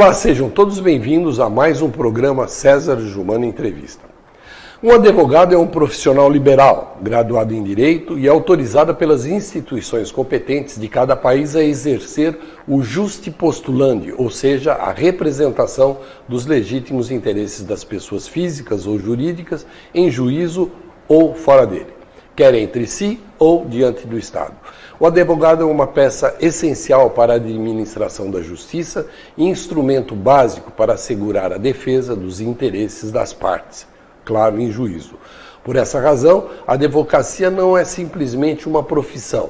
Olá, sejam todos bem-vindos a mais um programa César Jumano Entrevista. Um advogado é um profissional liberal, graduado em Direito e autorizado pelas instituições competentes de cada país a exercer o justi postulandi, ou seja, a representação dos legítimos interesses das pessoas físicas ou jurídicas em juízo ou fora dele, quer entre si ou diante do Estado. O advogado é uma peça essencial para a administração da justiça e instrumento básico para assegurar a defesa dos interesses das partes, claro, em juízo. Por essa razão, a advocacia não é simplesmente uma profissão,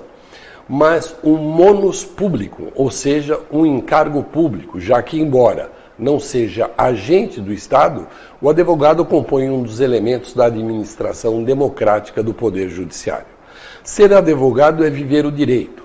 mas um monus público, ou seja, um encargo público, já que, embora não seja agente do Estado, o advogado compõe um dos elementos da administração democrática do Poder Judiciário. Ser advogado é viver o direito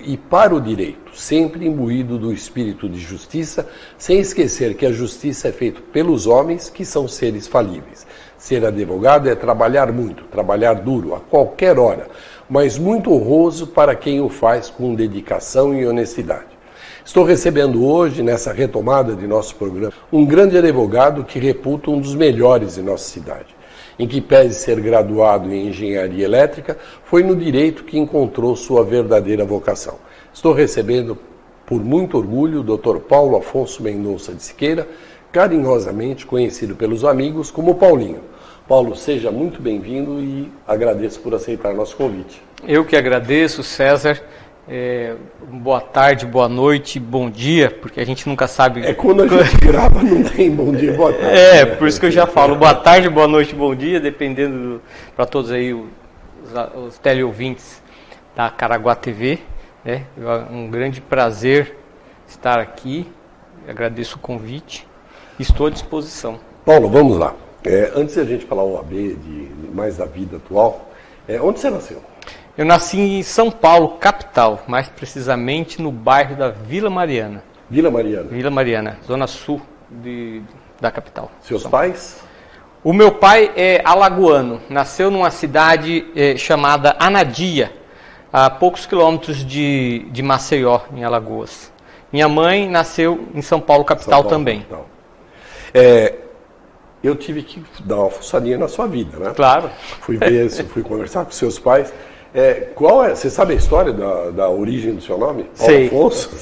e para o direito, sempre imbuído do espírito de justiça, sem esquecer que a justiça é feita pelos homens, que são seres falíveis. Ser advogado é trabalhar muito, trabalhar duro, a qualquer hora, mas muito honroso para quem o faz com dedicação e honestidade. Estou recebendo hoje, nessa retomada de nosso programa, um grande advogado que reputa um dos melhores em nossa cidade. Em que pese ser graduado em engenharia elétrica, foi no direito que encontrou sua verdadeira vocação. Estou recebendo, por muito orgulho, o Dr. Paulo Afonso Mendonça de Siqueira, carinhosamente conhecido pelos amigos como Paulinho. Paulo, seja muito bem-vindo e agradeço por aceitar nosso convite. Eu que agradeço, César. Boa tarde, boa noite, bom dia, porque a gente nunca sabe... Quando a gente grava não tem bom dia, boa tarde. Por isso que eu já falo boa tarde, boa noite, bom dia, dependendo para todos aí os teleouvintes da Caraguá TV. É um grande prazer estar aqui, agradeço o convite, estou à disposição. Paulo, vamos lá. Antes de a gente falar o AB, mais da vida atual, onde você nasceu? Eu nasci em São Paulo, capital, mais precisamente no bairro da Vila Mariana. Vila Mariana? Vila Mariana, zona sul da capital. Seus pais? O meu pai é alagoano, nasceu numa cidade chamada Anadia, a poucos quilômetros de Maceió, em Alagoas. Minha mãe nasceu em São Paulo, capital, também. Capital. Eu tive que dar uma fuçadinha na sua vida, né? Claro. Fui conversar com seus pais. Você sabe a história da origem do seu nome? Sei, Paulo Afonso?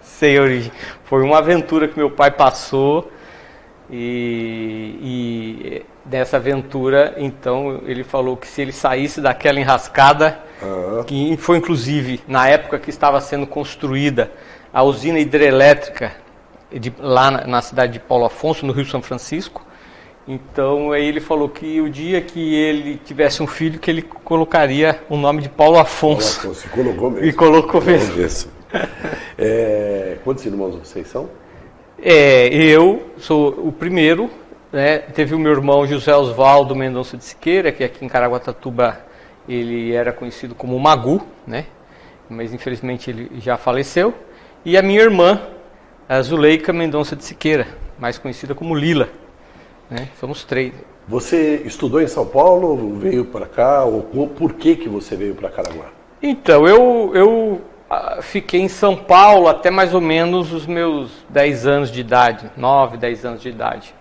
Sei a origem. Foi uma aventura que meu pai passou e nessa aventura, então, ele falou que se ele saísse daquela enrascada, que foi inclusive na época que estava sendo construída a usina hidrelétrica lá na cidade de Paulo Afonso, no Rio São Francisco. Então aí ele falou que o dia que ele tivesse um filho, que ele colocaria o nome de Paulo Afonso. Paulo Afonso, colocou mesmo. E colocou mesmo. Quantos irmãos vocês são? Eu sou o primeiro, né? Teve o meu irmão José Osvaldo Mendonça de Siqueira, que aqui em Caraguatatuba ele era conhecido como Magu, né? Mas infelizmente ele já faleceu. E a minha irmã, a Zuleika Mendonça de Siqueira, mais conhecida como Lila. Somos 3. Você estudou em São Paulo, veio para cá, ou por que você veio para Caraguá? Então, eu fiquei em São Paulo até mais ou menos os meus 10 anos de idade, 9, 10 anos de idade.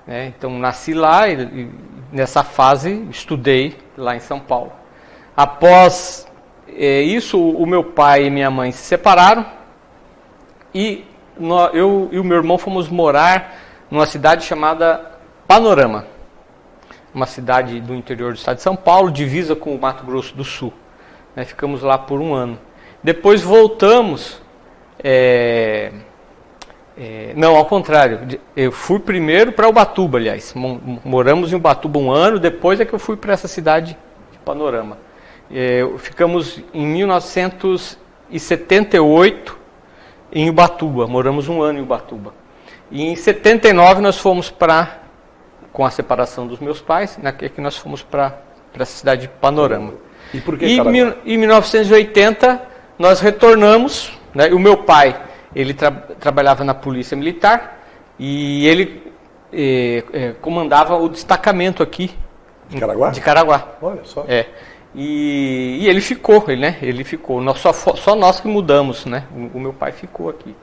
Então, nasci lá e nessa fase estudei lá em São Paulo. Após isso, o meu pai e minha mãe se separaram e eu e o meu irmão fomos morar numa cidade chamada Panorama, uma cidade do interior do estado de São Paulo, divisa com o Mato Grosso do Sul. Ficamos lá por um ano. Depois voltamos, não, ao contrário, eu fui primeiro para Ubatuba, aliás, moramos em Ubatuba um ano, depois é que eu fui para essa cidade de Panorama. Ficamos em 1978 em Ubatuba, moramos um ano em Ubatuba. E em 79 nós fomos com a separação dos meus pais, que nós fomos para essa cidade de Panorama. E por que em 1980 nós retornamos, né? O meu pai, ele trabalhava na Polícia Militar e ele comandava o destacamento aqui. De Caraguá? De Caraguá. Olha só. E ele ficou, ele ficou. Só nós que mudamos, né? O meu pai ficou aqui.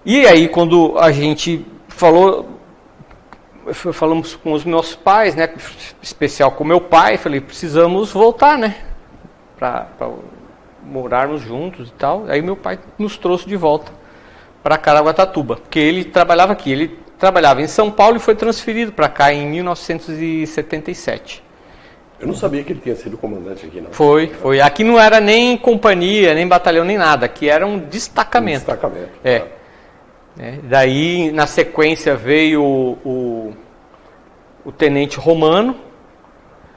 E aí, quando a gente falamos com os meus pais, né, especial com meu pai, falei, precisamos voltar, né, para morarmos juntos e tal. Aí meu pai nos trouxe de volta para Caraguatatuba, porque ele trabalhava aqui. Ele trabalhava em São Paulo e foi transferido para cá em 1977. Eu não sabia que ele tinha sido comandante aqui, não. Foi. Aqui não era nem companhia, nem batalhão, nem nada. Aqui era um destacamento. Claro. Daí, na sequência, veio o tenente Romano.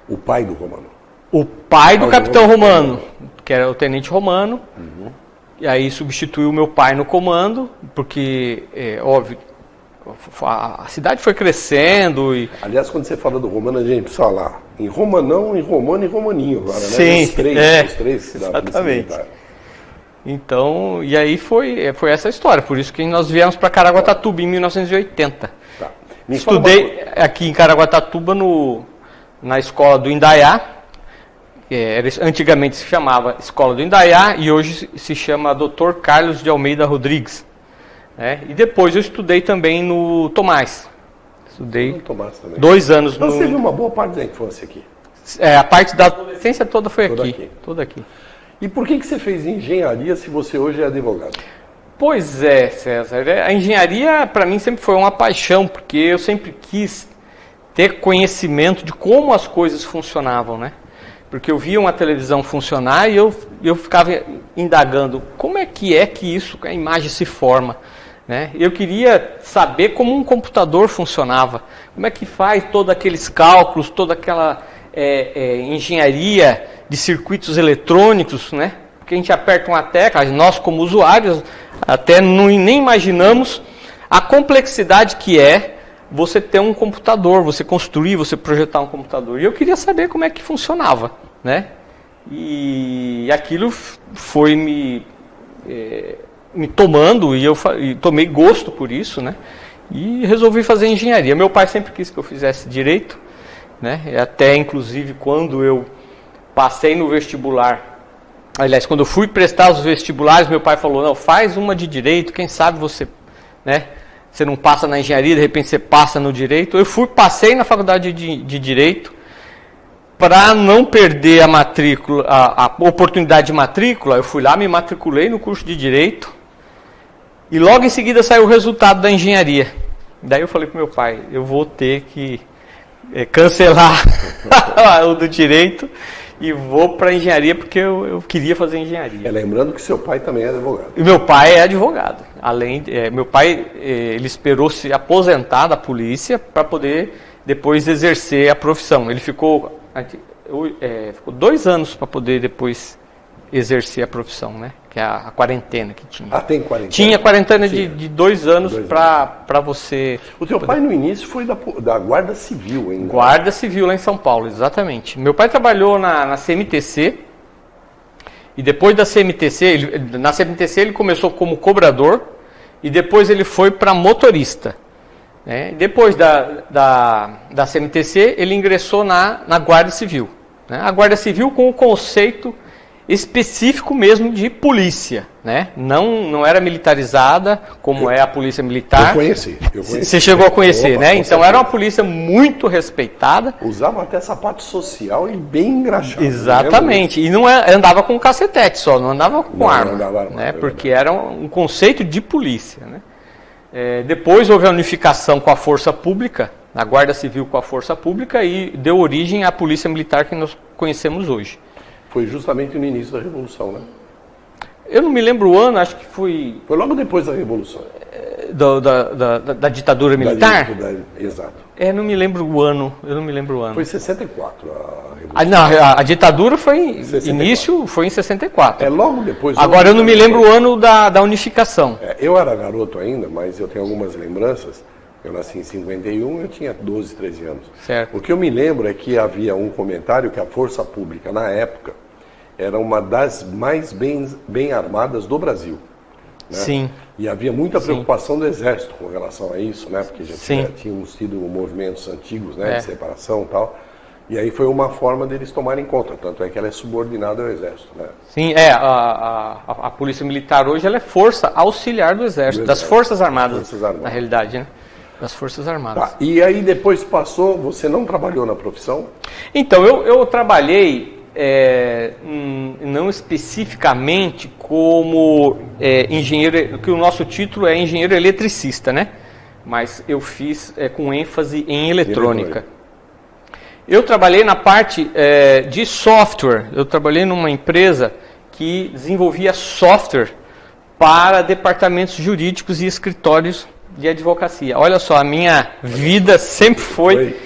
O pai do Romano. O pai do capitão Romano, que era o tenente Romano. Uhum. E aí substituiu o meu pai no comando, porque, óbvio, a cidade foi crescendo. Aliás, quando você fala do Romano, a gente precisa falar em Romanão, em Romano e Romaninho agora, né? Sim, os três exatamente. Então, e aí foi essa história, por isso que nós viemos para Caraguatatuba em 1980. Tá. Estudei aqui em Caraguatatuba na escola do Indaiá, antigamente se chamava Escola do Indaiá e hoje se chama Dr. Carlos de Almeida Rodrigues. E depois eu estudei também no Tomás. Estudei no Tomás também. 2 anos no... Você teve uma boa parte da infância aqui. A parte da adolescência toda foi toda aqui. E por que você fez engenharia se você hoje é advogado? Pois é, César. A engenharia para mim sempre foi uma paixão, porque eu sempre quis ter conhecimento de como as coisas funcionavam, né? Porque eu via uma televisão funcionar e eu ficava indagando como é que isso, a imagem se forma, né? Eu queria saber como um computador funcionava, como é que faz todos aqueles cálculos, toda aquela engenharia de circuitos eletrônicos, né? Porque a gente aperta uma tecla, nós como usuários até nem imaginamos a complexidade que é você ter um computador, você construir, você projetar um computador. E eu queria saber como é que funcionava, né? E aquilo foi me tomando e eu tomei gosto por isso, né? E resolvi fazer engenharia. Meu pai sempre quis que eu fizesse direito, né? E até inclusive quando eu passei no vestibular, aliás, quando eu fui prestar os vestibulares, meu pai falou, não, faz uma de direito, quem sabe você, né? Você não passa na engenharia, de repente você passa no direito. Passei na faculdade de direito, para não perder a matrícula, a oportunidade de matrícula, eu fui lá, me matriculei no curso de direito, e logo em seguida saiu o resultado da engenharia. Daí eu falei para meu pai, eu vou ter que cancelar o do direito e vou para a engenharia porque eu queria fazer engenharia. Lembrando que seu pai também é advogado. E meu pai é advogado. Meu pai ele esperou se aposentar da polícia para poder depois exercer a profissão. Ele ficou 2 anos para poder depois exercer a profissão, né? Que é a quarentena que tinha. Tem quarentena? Tinha quarentena de 2 anos para você... O teu pai no início foi da Guarda Civil ainda? Guarda Civil lá em São Paulo, exatamente. Meu pai trabalhou na CMTC e depois da CMTC, na CMTC ele começou como cobrador e depois ele foi para motorista. Depois da CMTC ele ingressou na Guarda Civil. A Guarda Civil com o conceito específico mesmo de polícia, né? Não era militarizada como é a polícia militar. Eu conheci. Você chegou a conhecer, né? Então era uma polícia muito respeitada. Usava até sapato social e bem engraxado. Exatamente. E não andava com cacetete só, não andava com arma. Não andava arma, né? Porque era um conceito de polícia, né? Depois houve a unificação com a Força Pública, a Guarda Civil com a Força Pública e deu origem à Polícia Militar que nós conhecemos hoje. Foi justamente no início da Revolução, né? Eu não me lembro o ano, acho que foi... Foi logo depois da Revolução. Da ditadura militar? Exato. Eu não me lembro o ano. Foi em 64 a Revolução. A ditadura foi início, foi em 64. Logo depois... Agora eu não me lembro o ano da unificação. Eu era garoto ainda, mas eu tenho algumas lembranças. Eu nasci em 51, eu tinha 12, 13 anos. Certo. O que eu me lembro é que havia um comentário que a Força Pública, na época, era uma das mais bem armadas do Brasil. Né? Sim. E havia muita preocupação do Exército com relação a isso, né? Porque já Sim. tínhamos tido movimentos antigos, né? De separação e tal. E aí foi uma forma deles tomarem conta, tanto é que ela é subordinada ao Exército, né? Sim, a Polícia Militar hoje ela é força auxiliar do Exército, das Forças Armadas, na realidade, né? Das Forças Armadas. Tá. E aí depois passou, você não trabalhou na profissão? Então, eu trabalhei, não especificamente como engenheiro, que o nosso título é engenheiro eletricista, né? Mas eu fiz com ênfase em eletrônica. Eu trabalhei na parte de software. Eu trabalhei numa empresa que desenvolvia software para departamentos jurídicos e escritórios de advocacia. Olha só, a minha vida sempre foi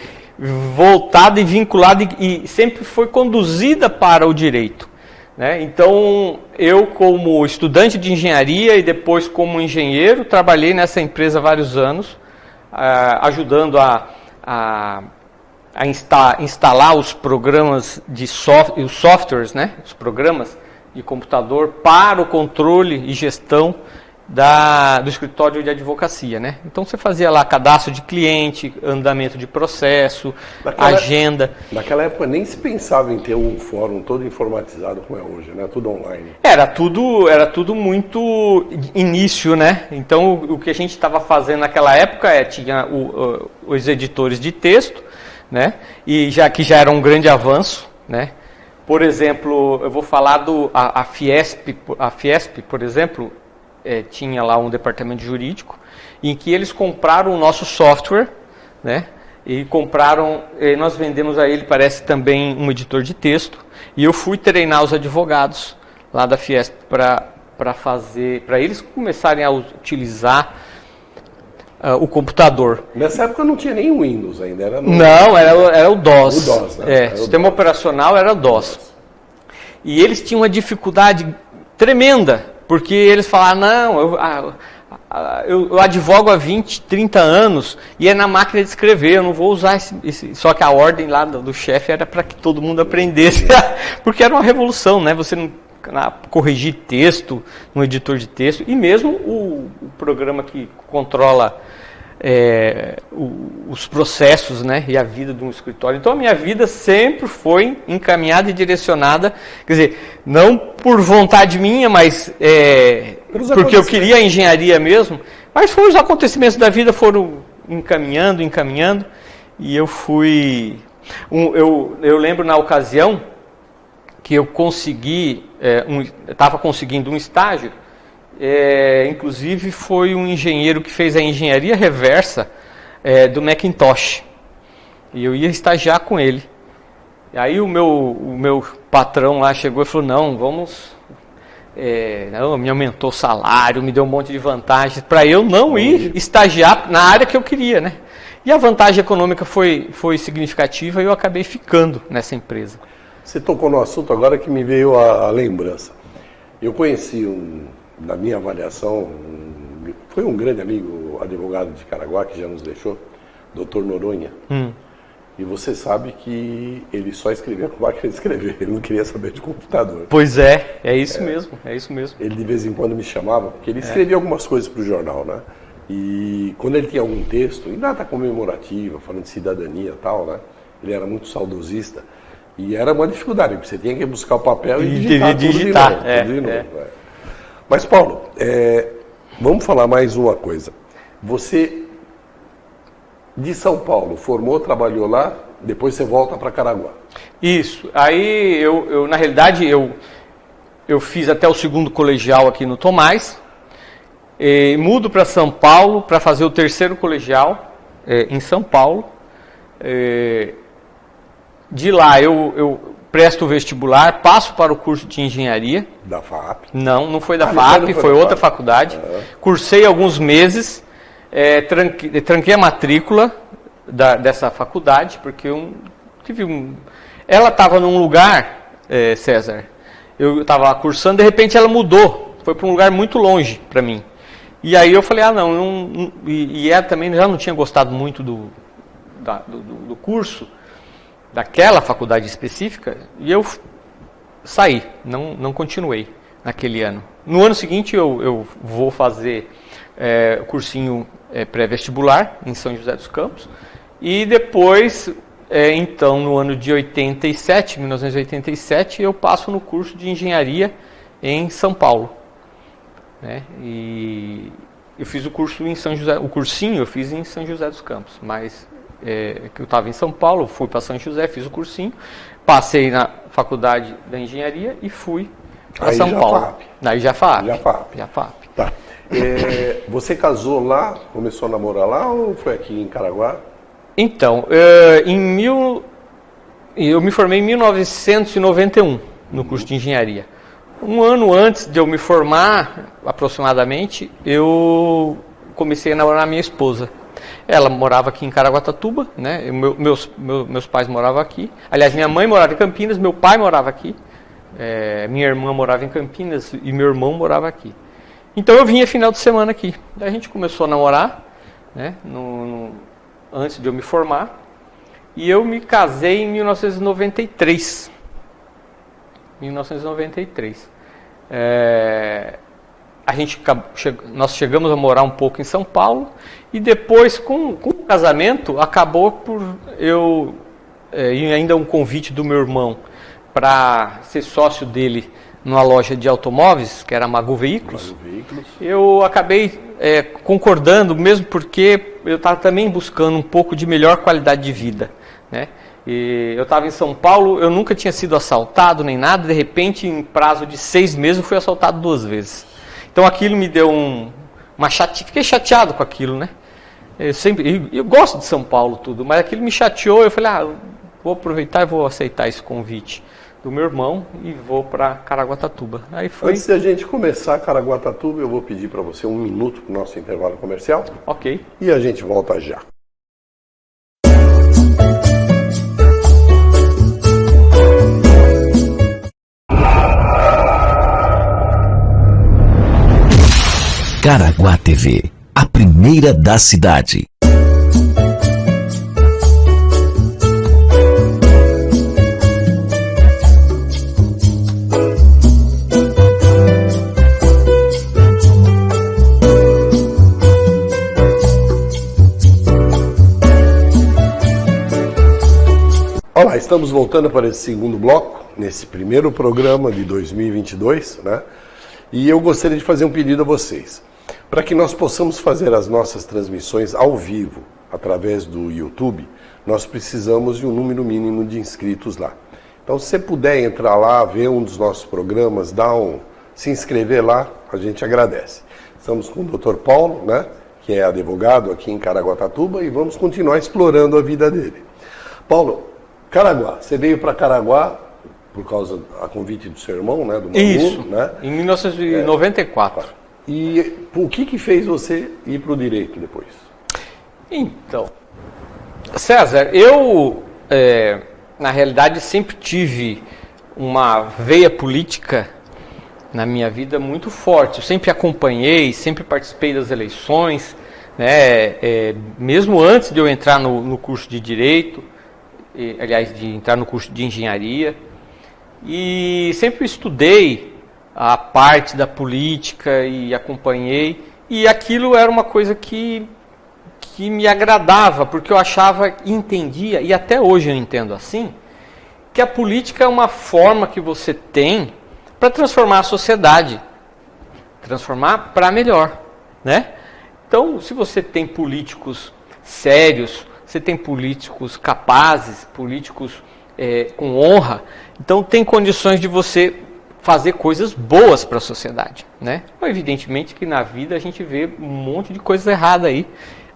voltada e vinculada e sempre foi conduzida para o direito, né? Então, eu como estudante de engenharia e depois como engenheiro, trabalhei nessa empresa há vários anos, ajudando a instalar os programas de os softwares, né? Os programas de computador para o controle e gestão do escritório de advocacia, né? Então você fazia lá cadastro de cliente, andamento de processo, agenda. Naquela época nem se pensava em ter um fórum todo informatizado como é hoje, né? Tudo online. Era tudo muito início, né? Então o que a gente estava fazendo naquela época tinha os editores de texto, né? E que já era um grande avanço, né? Por exemplo, eu vou falar a Fiesp, por exemplo, tinha lá um departamento jurídico em que eles compraram o nosso software, né? E nós vendemos a ele, parece também um editor de texto, e eu fui treinar os advogados lá da Fiesp para eles começarem a utilizar o computador. Nessa época não tinha nem o Windows ainda, era era o DOS. O DOS, né? O sistema operacional era o DOS. E eles tinham uma dificuldade tremenda, porque eles falaram, não, eu advogo há 20, 30 anos e é na máquina de escrever, eu não vou usar esse. Só que a ordem lá do chefe era para que todo mundo aprendesse, porque era uma revolução, né? Você não corrigir texto no editor de texto, e mesmo o programa que controla os processos, né, e a vida de um escritório. Então a minha vida sempre foi encaminhada e direcionada, quer dizer, não por vontade minha, mas porque eu queria a engenharia mesmo, mas foi os acontecimentos da vida foram encaminhando, e eu fui... eu lembro na ocasião que eu consegui, estava conseguindo um estágio, inclusive foi um engenheiro que fez a engenharia reversa do Macintosh, e eu ia estagiar com ele. E aí o meu patrão lá chegou e falou, não, vamos... me aumentou o salário, me deu um monte de vantagens, para eu não ir estagiar na área que eu queria, né? E a vantagem econômica foi significativa e eu acabei ficando nessa empresa. Você tocou no assunto agora que me veio a lembrança. Eu conheci, na minha avaliação, foi um grande amigo, advogado de Caraguá, que já nos deixou, Dr. Noronha. E você sabe que ele só escrevia com máquina de escrever, ele não queria saber de computador. Pois é isso mesmo. Ele de vez em quando me chamava, porque ele escrevia algumas coisas para o jornal, né? E quando ele tinha algum texto, em data comemorativa, falando de cidadania e tal, né? Ele era muito saudosista. E era uma dificuldade, porque você tinha que buscar o papel e digitar tudo de novo. Mas, Paulo, vamos falar mais uma coisa. Você, de São Paulo, formou, trabalhou lá, depois você volta para Caraguá. Isso. Aí, na realidade, eu fiz até o segundo colegial aqui no Tomás, mudo para São Paulo para fazer o terceiro colegial em São Paulo. De lá eu presto o vestibular, passo para o curso de engenharia. Da FAAP? Não foi da FAAP, foi outra faculdade. Cursei alguns meses, tranquei a matrícula dessa faculdade, porque ela estava num lugar, César, eu estava cursando, de repente ela mudou, foi para um lugar muito longe para mim. E aí eu falei, e ela também já não tinha gostado muito do curso, daquela faculdade específica, e eu saí, não continuei naquele ano. No ano seguinte eu vou fazer cursinho pré-vestibular em São José dos Campos, e depois então, no ano de 1987, eu passo no curso de engenharia em São Paulo, né? E eu fiz o curso em São José, o cursinho eu fiz em São José dos Campos, mas que eu estava em São Paulo, fui para São José, fiz o cursinho, passei na faculdade da engenharia e fui para São Paulo. Aí já FAAP. Já FAAP. Tá. Você casou lá, começou a namorar lá ou foi aqui em Caraguá? Então, eu me formei em 1991 no curso de engenharia. Um ano antes de eu me formar, aproximadamente, eu comecei a namorar minha esposa. Ela morava aqui em Caraguatatuba, né? Meus pais moravam aqui. Aliás, minha mãe morava em Campinas, meu pai morava aqui. Minha irmã morava em Campinas e meu irmão morava aqui. Então eu vinha final de semana aqui. Daí a gente começou a namorar, né? Antes de eu me formar. E eu me casei em 1993. Nós chegamos a morar um pouco em São Paulo e depois, com o casamento, acabou por e ainda um convite do meu irmão para ser sócio dele numa loja de automóveis, que era a Magu Veículos. Eu acabei concordando, mesmo porque eu estava também buscando um pouco de melhor qualidade de vida, né? E eu estava em São Paulo, eu nunca tinha sido assaltado nem nada, de repente, em prazo de 6 meses, eu fui assaltado 2 vezes. Então aquilo me deu fiquei chateado com aquilo, né? Eu gosto de São Paulo tudo, mas aquilo me chateou, eu falei, vou aproveitar e vou aceitar esse convite do meu irmão e vou para Caraguatatuba. Aí foi... Antes de a gente começar Caraguatatuba, eu vou pedir para você 1 minuto para o nosso intervalo comercial. Ok. E a gente volta já. Caraguá TV, a primeira da cidade. Olá, estamos voltando para esse segundo bloco, nesse primeiro programa de 2022, né? E eu gostaria de fazer um pedido a vocês. Para que nós possamos fazer as nossas transmissões ao vivo, através do YouTube, nós precisamos de um número mínimo de inscritos lá. Então, se você puder entrar lá, ver um dos nossos programas, se inscrever lá, a gente agradece. Estamos com o Dr. Paulo, né, que é advogado aqui em Caraguatatuba, e vamos continuar explorando a vida dele. Paulo, Caraguá, você veio para Caraguá por causa a convite do seu irmão, né, do Manu, Isso, né? Em 1994. E o que fez você ir para o direito depois? Então, César, eu, na realidade, sempre tive uma veia política na minha vida muito forte. Eu sempre acompanhei, sempre participei das eleições, né? Mesmo antes de eu entrar no curso de Direito, aliás, de entrar no curso de Engenharia, e sempre estudei a parte da política e acompanhei, e aquilo era uma coisa que me agradava, porque eu achava, entendia, e até hoje eu entendo assim, que a política é uma forma que você tem para transformar a sociedade, transformar para melhor, né? Então, se você tem políticos sérios, você tem políticos capazes, políticos com honra, então tem condições de você fazer coisas boas para a sociedade, né? Evidentemente que na vida a gente vê um monte de coisa errada aí,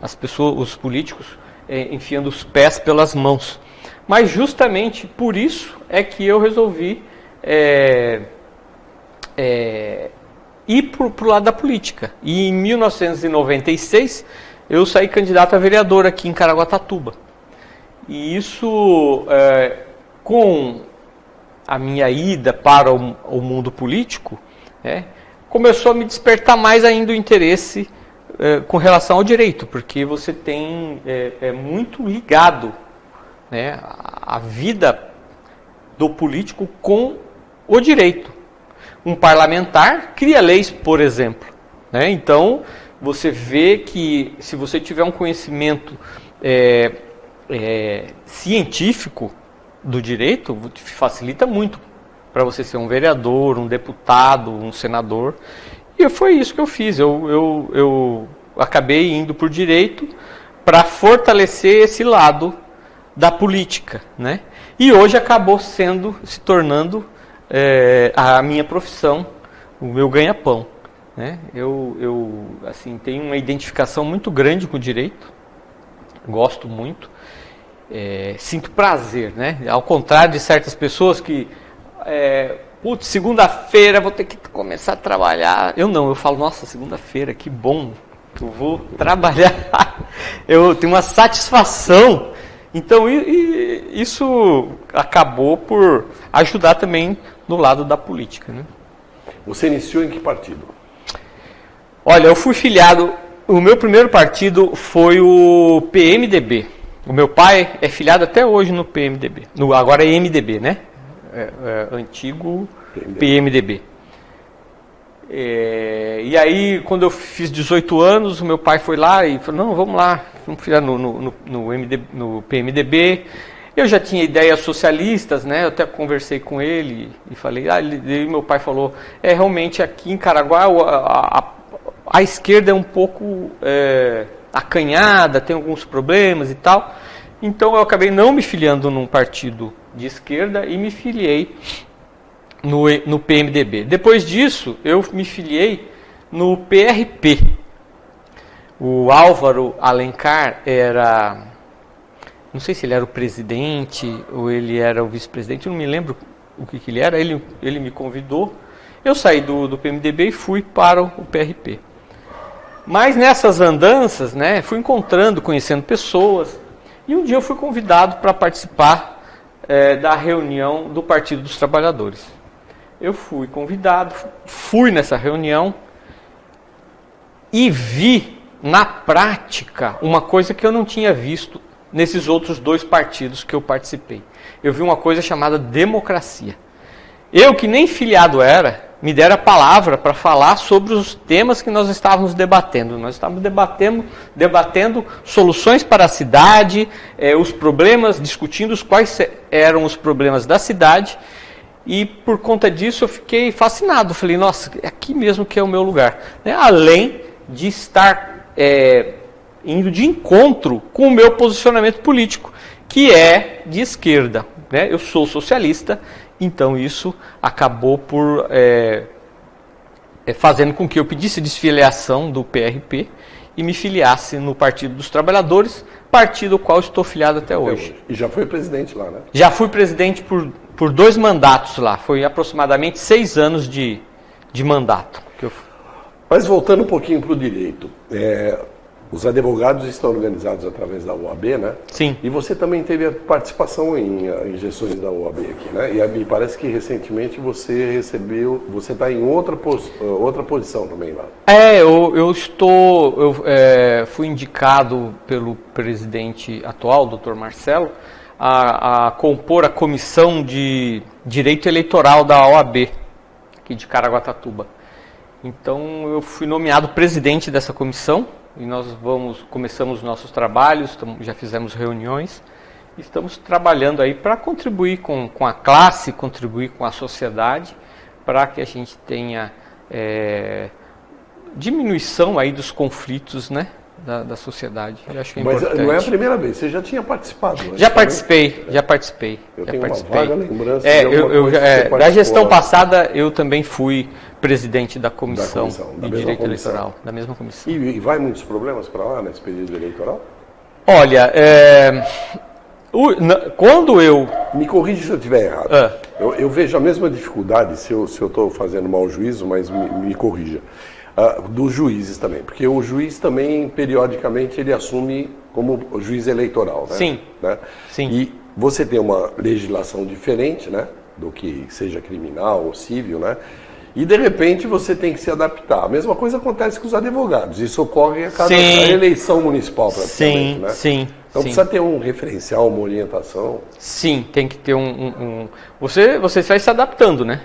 as pessoas, os políticos enfiando os pés pelas mãos. Mas justamente por isso é que eu resolvi ir para o lado da política. E em 1996 eu saí candidato a vereador aqui em Caraguatatuba. E isso, com a minha ida para o mundo político, começou a me despertar mais ainda o interesse com relação ao direito, porque você tem muito ligado, né, a vida do político com o direito. Um parlamentar cria leis, por exemplo, né? Então, você vê que se você tiver um conhecimento científico do direito facilita muito para você ser um vereador, um deputado, um senador. E foi isso que eu fiz. Eu acabei indo por direito para fortalecer esse lado da política, né? E hoje acabou se tornando a minha profissão, o meu ganha-pão, né? Eu assim, tenho uma identificação muito grande com o direito, gosto muito, sinto prazer, né? Ao contrário de certas pessoas que, putz, segunda-feira vou ter que começar a trabalhar. Eu não, eu falo, nossa, segunda-feira, que bom, eu vou trabalhar, eu tenho uma satisfação. Então, isso acabou por ajudar também no lado da política, né? Você iniciou em que partido? Olha, eu fui filiado, o meu primeiro partido foi o PMDB. O meu pai é filiado até hoje no PMDB. Agora é MDB, né? Antigo PMDB. E aí, quando eu fiz 18 anos, o meu pai foi lá e falou, não, vamos lá, vamos filiar no PMDB. Eu já tinha ideias socialistas, né? Eu até conversei com ele e falei, e meu pai falou, realmente aqui em Caraguá a esquerda é um pouco acanhada, tem alguns problemas e tal. Então eu acabei não me filiando num partido de esquerda e me filiei no PMDB. Depois disso, eu me filiei no PRP. O Álvaro Alencar era, não sei se ele era o presidente ou ele era o vice-presidente, eu não me lembro o que ele era, ele me convidou, eu saí do PMDB e fui para o PRP. Mas nessas andanças, né, fui conhecendo pessoas, e um dia eu fui convidado para participar da reunião do Partido dos Trabalhadores. Eu fui convidado, fui nessa reunião e vi na prática uma coisa que eu não tinha visto nesses outros 2 partidos que eu participei. Eu vi uma coisa chamada democracia. Eu, que nem filiado era, me deram a palavra para falar sobre os temas que nós estávamos debatendo. Nós estávamos debatendo soluções para a cidade, os problemas, discutindo quais eram os problemas da cidade. E por conta disso eu fiquei fascinado. Falei, nossa, é aqui mesmo que é o meu lugar. Além de estar indo de encontro com o meu posicionamento político, que é de esquerda, né? Eu sou socialista, então isso acabou por fazendo com que eu pedisse desfiliação do PRP e me filiasse no Partido dos Trabalhadores, partido ao qual estou filiado até hoje. E já foi presidente lá, né? Já fui presidente por 2 mandatos lá, foi aproximadamente 6 anos de mandato. Mas voltando um pouquinho para o direito, os advogados estão organizados através da OAB, né? Sim. E você também teve a participação em gestões da OAB aqui, né? E me parece que recentemente você está em outra posição também lá. Eu fui indicado pelo presidente atual, Dr. Marcelo, a compor a comissão de direito eleitoral da OAB, aqui de Caraguatatuba. Então eu fui nomeado presidente dessa comissão e nós começamos nossos trabalhos, já fizemos reuniões, estamos trabalhando aí para contribuir com a classe, contribuir com a sociedade, para que a gente tenha diminuição aí dos conflitos, né, da sociedade. Eu acho que é importante. Mas não é a primeira vez, você já tinha participado? Né? Já participei. Eu tenho uma vaga lembrança. Da gestão passada eu também fui presidente da comissão de direito eleitoral, da mesma comissão. E vai muitos problemas para lá nesse período eleitoral? Olha, quando eu... Me corrija se eu estiver errado. Eu vejo a mesma dificuldade, se eu estou fazendo mau juízo, mas me corrija. Dos juízes também, porque o juiz também, periodicamente, ele assume como juiz eleitoral, né? Sim. Né? Sim. E você tem uma legislação diferente, né? Do que seja criminal ou civil, né? E, de repente, você tem que se adaptar. A mesma coisa acontece com os advogados. Isso ocorre a cada eleição municipal, praticamente, né? Sim. Então precisa ter um referencial, uma orientação. Sim, tem que ter Você vai se adaptando, né?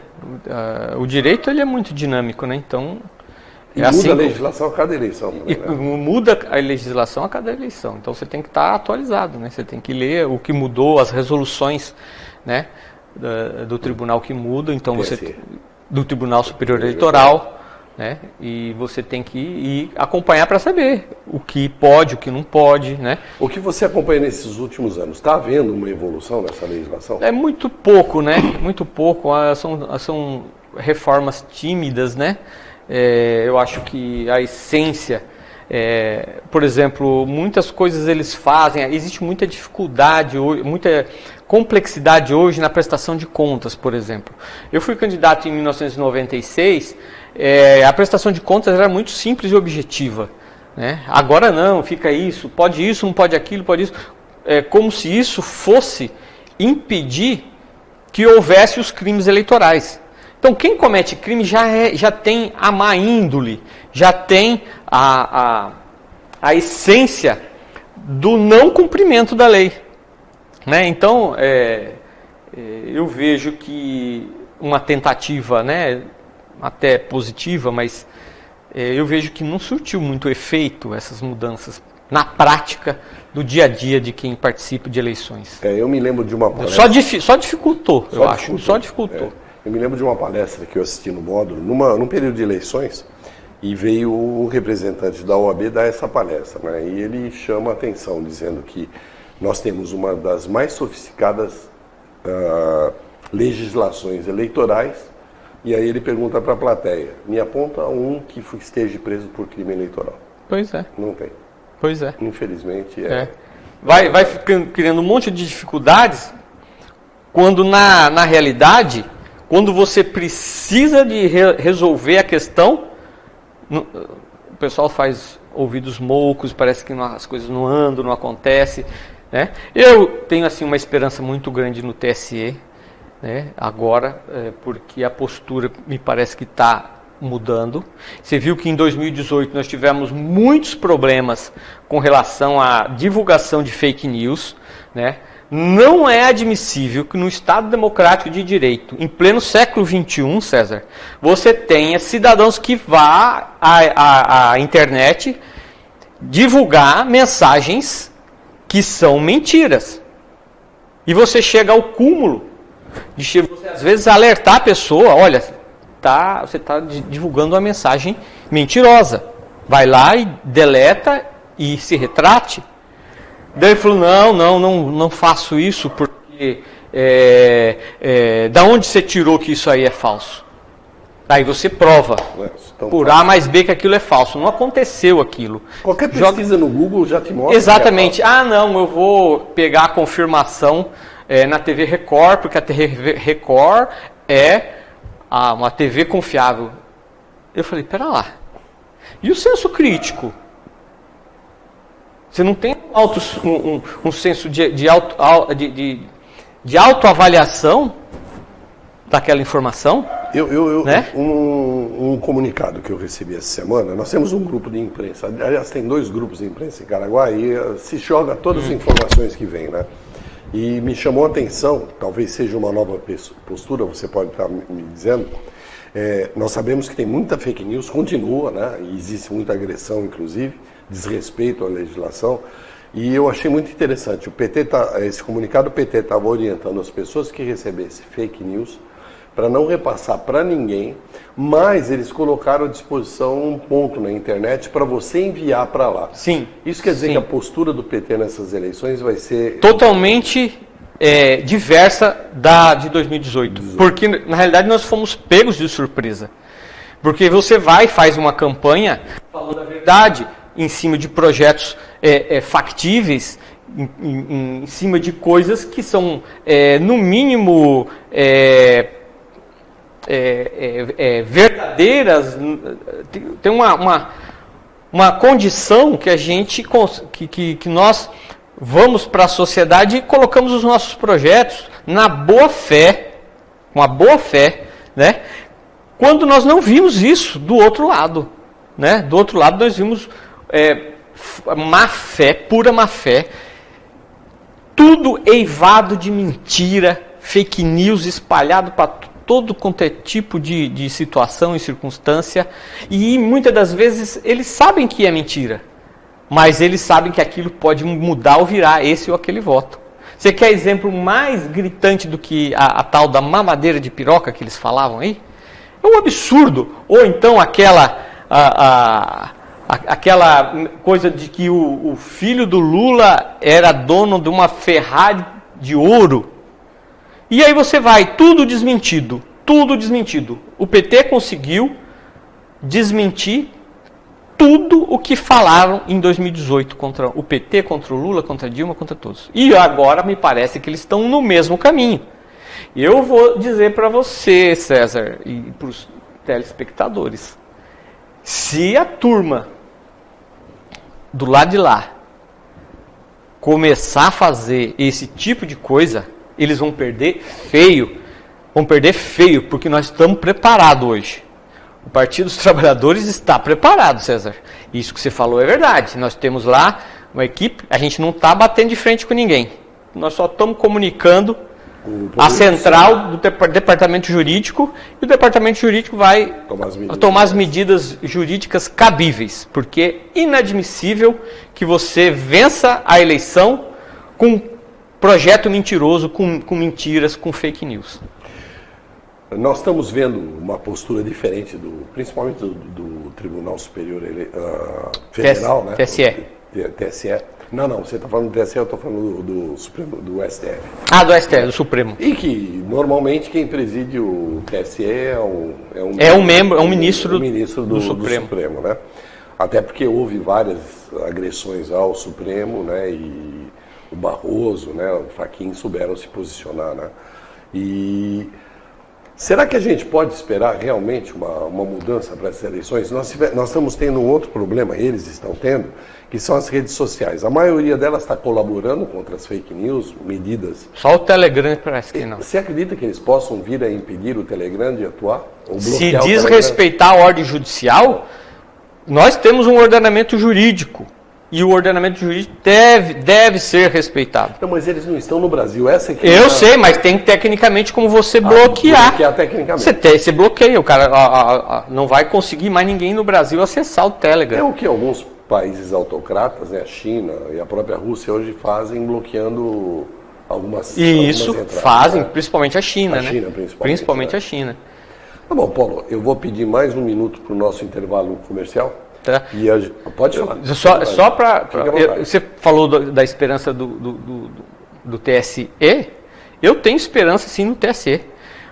O direito ele é muito dinâmico, né? Então E muda a legislação a cada eleição. Também, né? Muda a legislação a cada eleição. Então você tem que estar atualizado, né? Você tem que ler o que mudou, as resoluções, né, do tribunal que mudam. Então do Tribunal Superior Eleitoral, né? E você tem que ir acompanhar para saber o que pode, o que não pode, né? O que você acompanha nesses últimos anos? Está havendo uma evolução nessa legislação? É muito pouco, né? Muito pouco. São reformas tímidas, né? Eu acho que a essência, por exemplo, muitas coisas eles fazem, existe muita dificuldade, muita complexidade hoje na prestação de contas, por exemplo. Eu fui candidato em 1996, a prestação de contas era muito simples e objetiva, né? Agora não, fica isso, não pode aquilo, pode isso. É como se isso fosse impedir que houvesse os crimes eleitorais. Então, quem comete crime já tem a má índole, já tem a essência do não cumprimento da lei, né? Então, eu vejo que uma tentativa, né, até positiva, mas eu vejo que não surtiu muito efeito essas mudanças na prática do dia a dia de quem participa de eleições. Eu me lembro de uma palestra... Só dificultou, eu acho. Só dificultou. Eu me lembro de uma palestra que eu assisti no módulo, num período de eleições, e veio o representante da OAB dar essa palestra, né? E ele chama a atenção, dizendo que nós temos uma das mais sofisticadas legislações eleitorais, e aí ele pergunta para a plateia, me aponta um que esteja preso por crime eleitoral. Pois é. Não tem. Pois é. Infelizmente Vai criando um monte de dificuldades, quando na realidade... Quando você precisa de resolver a questão, o pessoal faz ouvidos moucos, parece que as coisas não andam, não acontecem, né? Eu tenho assim uma esperança muito grande no TSE, né, agora, porque a postura me parece que está mudando. Você viu que em 2018 nós tivemos muitos problemas com relação à divulgação de fake news, né? Não é admissível que no Estado Democrático de Direito, em pleno século XXI, César, você tenha cidadãos que vá à internet divulgar mensagens que são mentiras. E você chega ao cúmulo de você, às vezes, alertar a pessoa, olha, você está divulgando uma mensagem mentirosa. Vai lá e deleta e se retrate. Daí ele falou, não faço isso porque da onde você tirou que isso aí é falso? Aí você prova por A mais B que aquilo é falso. Não aconteceu aquilo. Qualquer pesquisa no Google já te mostra. Exatamente. Eu vou pegar a confirmação na TV Record, porque a TV Record é uma TV confiável. Eu falei, pera lá. E o senso crítico? Você não tem um senso de autoavaliação daquela informação? Né? Um comunicado que eu recebi essa semana, nós temos um grupo de imprensa, aliás, tem 2 grupos de imprensa em Caraguá, e se joga todas as informações que vêm, né? E me chamou a atenção, talvez seja uma nova postura, você pode estar me dizendo, nós sabemos que tem muita fake news, continua, né? E existe muita agressão, inclusive, desrespeito à legislação, e eu achei muito interessante. Esse comunicado, o PT estava orientando as pessoas que recebessem fake news para não repassar para ninguém, mas eles colocaram à disposição um ponto na internet para você enviar para lá. Sim. Isso quer dizer que a postura do PT nessas eleições vai ser... totalmente diversa da de 2018. Porque, na realidade, nós fomos pegos de surpresa. Porque você vai e faz uma campanha falando a verdade, em cima de projetos factíveis, em cima de coisas que são, no mínimo, verdadeiras. Tem uma condição que a gente, que nós vamos para a sociedade e colocamos os nossos projetos na boa fé, com a boa fé, né? Quando nós não vimos isso do outro lado, né? Do outro lado nós vimos má fé, pura má fé, tudo eivado de mentira, fake news espalhado todo quanto é tipo de situação e circunstância, e muitas das vezes eles sabem que é mentira, mas eles sabem que aquilo pode mudar ou virar esse ou aquele voto. Você quer exemplo mais gritante do que a tal da mamadeira de piroca que eles falavam aí? É um absurdo. Ou então aquela coisa de que o filho do Lula era dono de uma Ferrari de ouro. E aí você vai, tudo desmentido. O PT conseguiu desmentir tudo o que falaram em 2018 contra o PT, contra o Lula, contra a Dilma, contra todos. E agora me parece que eles estão no mesmo caminho. Eu vou dizer para você, César, e para os telespectadores, se a turma do lado de lá começar a fazer esse tipo de coisa, eles vão perder feio. Vão perder feio, porque nós estamos preparados hoje. O Partido dos Trabalhadores está preparado, César. Isso que você falou é verdade. Nós temos lá uma equipe, a gente não está batendo de frente com ninguém. Nós só estamos comunicando a central do departamento jurídico, e o departamento jurídico vai tomar as medidas jurídicas cabíveis, porque é inadmissível que você vença a eleição com projeto mentiroso, com mentiras, com fake news. Nós estamos vendo uma postura diferente, principalmente do Tribunal Superior Federal, né? TSE. TSE. Não, você está falando do TSE, eu estou falando do Supremo, do STF. Ah, do STF, do Supremo. E que, normalmente, quem preside o TSE é um ministro do Supremo, né? Até porque houve várias agressões ao Supremo, né? E o Barroso, né? O Fachin souberam se posicionar, né? E será que a gente pode esperar realmente uma mudança para essas eleições? Nós estamos tendo um outro problema, eles estão tendo, que são as redes sociais. A maioria delas está colaborando contra as fake news, medidas... Só o Telegram parece que não. Você acredita que eles possam vir a impedir o Telegram de atuar? Ou se desrespeitar a ordem judicial, nós temos um ordenamento jurídico. E o ordenamento jurídico deve ser respeitado. Não, mas eles não estão no Brasil. Essa aqui eu sei, mas tem tecnicamente como você bloquear. Bloquear tecnicamente. Você bloqueia, o cara não vai conseguir mais ninguém no Brasil acessar o Telegram. É o que alguns países autocratas, né, a China e a própria Rússia hoje fazem, bloqueando algumas entradas, fazem, né? Principalmente a China, né? Principalmente a China. Tá bom, Paulo, eu vou pedir mais um minuto para o nosso intervalo comercial. Tá. Pode falar. Só para... Você falou da esperança do TSE. Eu tenho esperança sim no TSE.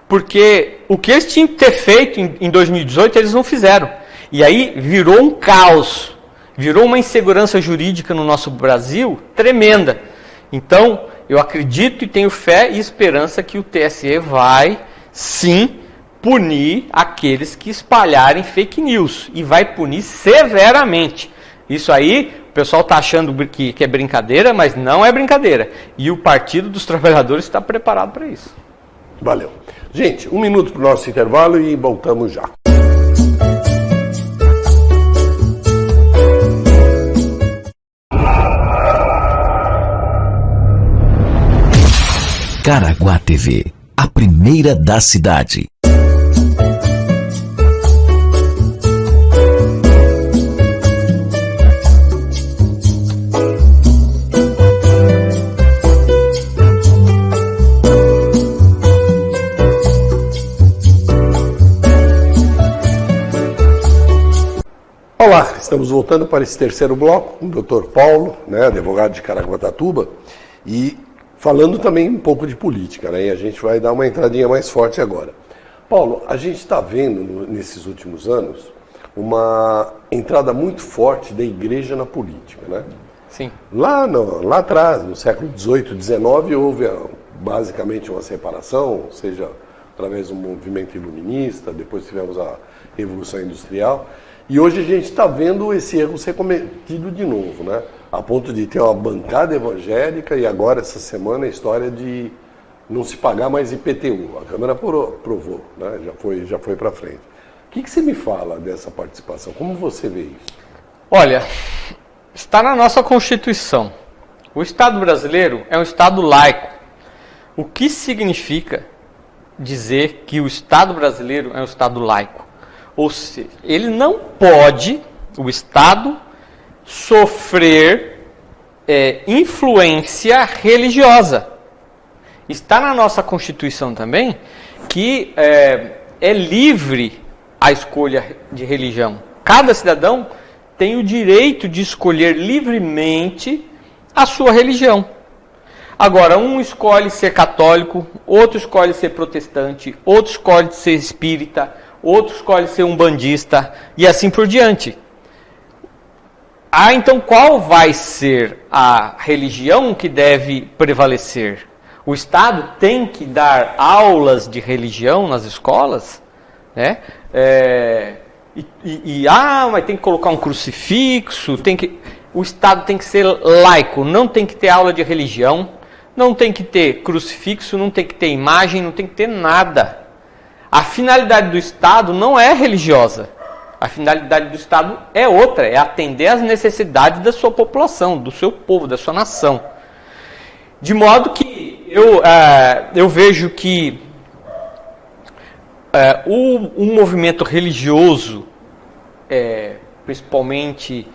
Porque o que eles tinham que ter feito em 2018, eles não fizeram. E aí virou um caos. Virou uma insegurança jurídica no nosso Brasil tremenda. Então, eu acredito e tenho fé e esperança que o TSE vai, sim, punir aqueles que espalharem fake news. E vai punir severamente. Isso aí, o pessoal está achando que é brincadeira, mas não é brincadeira. E o Partido dos Trabalhadores está preparado para isso. Valeu. Gente, um minuto para o nosso intervalo e voltamos já. Caraguá TV, a primeira da cidade. Olá, estamos voltando para esse terceiro bloco com o Dr. Paulo, né, advogado de Caraguatatuba, e falando também um pouco de política, né? E a gente vai dar uma entradinha mais forte agora. Paulo, a gente está vendo nesses últimos anos uma entrada muito forte da igreja na política, né? Sim. Lá atrás, no século XVIII, XIX, houve basicamente uma separação, seja através do movimento iluminista, depois tivemos a Revolução Industrial, e hoje a gente está vendo esse erro ser cometido de novo, né? A ponto de ter uma bancada evangélica e agora, essa semana, a história de não se pagar mais IPTU. A Câmara aprovou, né? Já foi para frente. O que você me fala dessa participação? Como você vê isso? Olha, está na nossa Constituição. O Estado brasileiro é um Estado laico. O que significa dizer que o Estado brasileiro é um Estado laico. Ou seja, ele não pode, o Estado, sofrer influência religiosa. Está na nossa Constituição também que é livre a escolha de religião. Cada cidadão tem o direito de escolher livremente a sua religião. Agora, um escolhe ser católico, outro escolhe ser protestante, outro escolhe ser espírita, outro escolhe ser umbandista e assim por diante. Então qual vai ser a religião que deve prevalecer? O Estado tem que dar aulas de religião nas escolas, né? Mas tem que colocar um crucifixo, o Estado tem que ser laico, não tem que ter aula de religião, não tem que ter crucifixo, não tem que ter imagem, não tem que ter nada. A finalidade do Estado não é religiosa. A finalidade do Estado é outra, é atender às necessidades da sua população, do seu povo, da sua nação. De modo que eu vejo que o movimento religioso, principalmente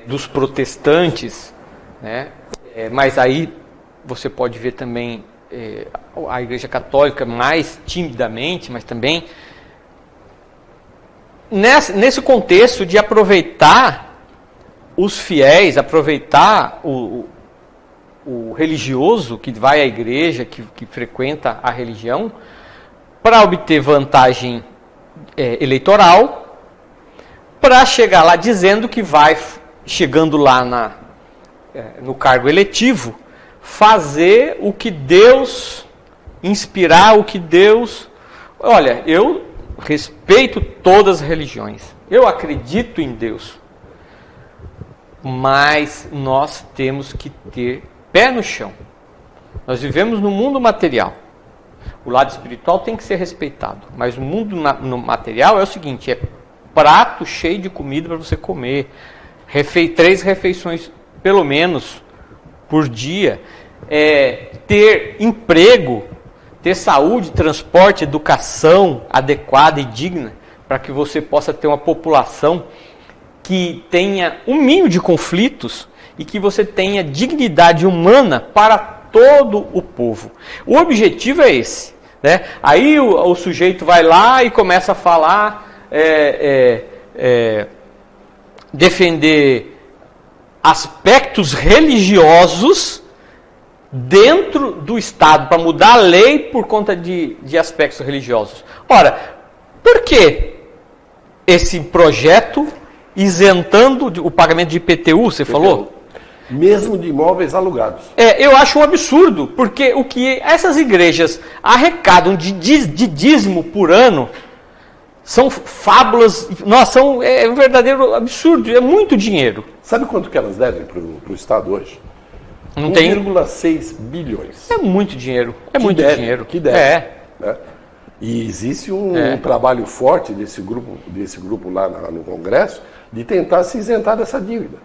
dos protestantes, né, mas aí você pode ver também a Igreja Católica mais timidamente, mas também nesse contexto de aproveitar os fiéis, aproveitar o religioso que vai à igreja, que frequenta a religião, para obter vantagem eleitoral, para chegar lá dizendo que vai, chegando lá no cargo eletivo, fazer o que Deus inspirar, o que Deus... Olha, eu respeito todas as religiões, eu acredito em Deus, mas nós temos que ter pé no chão. Nós vivemos no mundo material. O lado espiritual tem que ser respeitado, mas o mundo no material é o seguinte, é prato cheio de comida para você comer, 3 refeições pelo menos por dia, ter emprego, ter saúde, transporte, educação adequada e digna, para que você possa ter uma população que tenha um mínimo de conflitos e que você tenha dignidade humana para todo o povo. O objetivo é esse, né? Aí o sujeito vai lá e começa a falar, defender aspectos religiosos dentro do Estado, para mudar a lei por conta de aspectos religiosos. Ora, por que esse projeto isentando o pagamento de IPTU, você falou? Mesmo de imóveis alugados. Eu acho um absurdo, porque o que essas igrejas arrecadam de dízimo por ano são fábulas, é um verdadeiro absurdo, é muito dinheiro. Sabe quanto que elas devem para o Estado hoje? Não tem 1,6 bilhões. É muito dinheiro. Dinheiro. Que deve. Né? E existe um trabalho forte desse grupo lá no Congresso de tentar se isentar dessa dívida.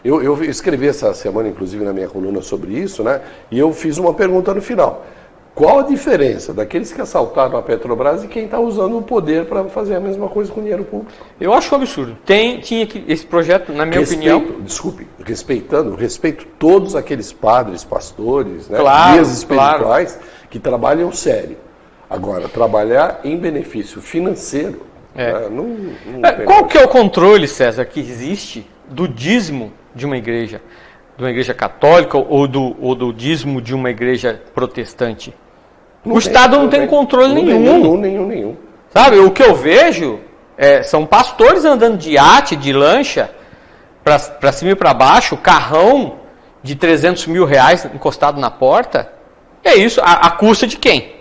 Eu escrevi essa semana, inclusive, na minha coluna sobre isso, né? E eu fiz uma pergunta no final. Qual a diferença daqueles que assaltaram a Petrobras e quem está usando o poder para fazer a mesma coisa com o dinheiro público? Eu acho um absurdo. Tinha que esse projeto, na minha opinião... Respeito todos aqueles padres, pastores, né, guias espirituais que trabalham sério. Agora, trabalhar em benefício financeiro... Né, qual que é o controle, César, que existe do dízimo de uma igreja católica ou do dízimo de uma igreja protestante? O Estado não tem controle nenhum. Sabe, o que eu vejo são pastores andando de iate, de lancha, para cima e para baixo, carrão de 300 mil reais encostado na porta. É isso, a custa de quem?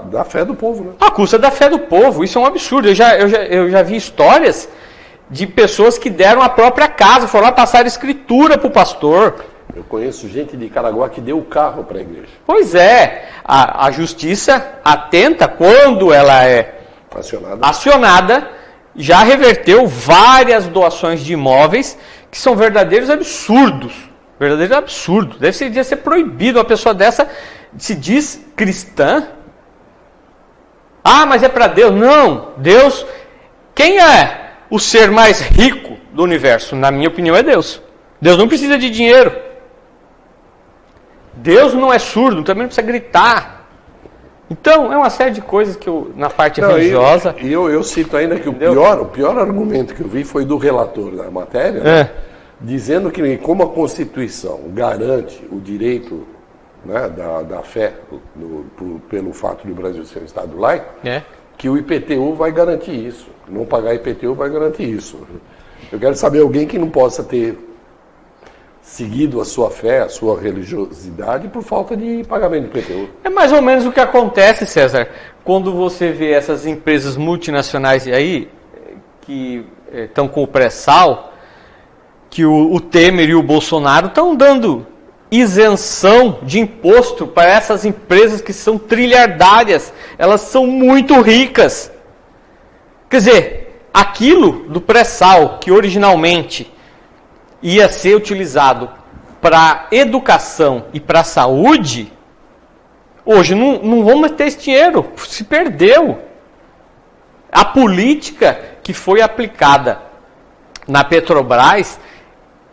Da fé do povo, né? A custa da fé do povo, isso é um absurdo. Eu já vi histórias de pessoas que deram a própria casa, foram lá passar escritura para o pastor. Eu conheço gente de Caraguá que deu o carro para a igreja. Pois é, a justiça atenta, quando ela é acionada, já reverteu várias doações de imóveis que são verdadeiros absurdos. Devia ser proibido uma pessoa dessa, se diz cristã, Ah, mas é para Deus. Não, Deus... Quem é o ser mais rico do universo? Na minha opinião, é Deus. Deus não precisa de dinheiro. Deus não é surdo, também não precisa gritar. Então, é uma série de coisas que na parte religiosa... E eu cito ainda que o pior argumento que eu vi foi do relator da matéria, né, dizendo que como a Constituição garante o direito, né, da fé pelo fato do Brasil ser um Estado laico, que o IPTU vai garantir isso. Não pagar IPTU vai garantir isso. Eu quero saber alguém que não possa ter seguido a sua fé, a sua religiosidade por falta de pagamento de IPTU. É mais ou menos o que acontece, César, quando você vê essas empresas multinacionais aí, que estão com o pré-sal, que o Temer e o Bolsonaro estão dando isenção de imposto para essas empresas que são trilhardárias. Elas são muito ricas. Quer dizer, aquilo do pré-sal que originalmente ia ser utilizado para educação e para saúde, hoje não vamos ter esse dinheiro, se perdeu. A política que foi aplicada na Petrobras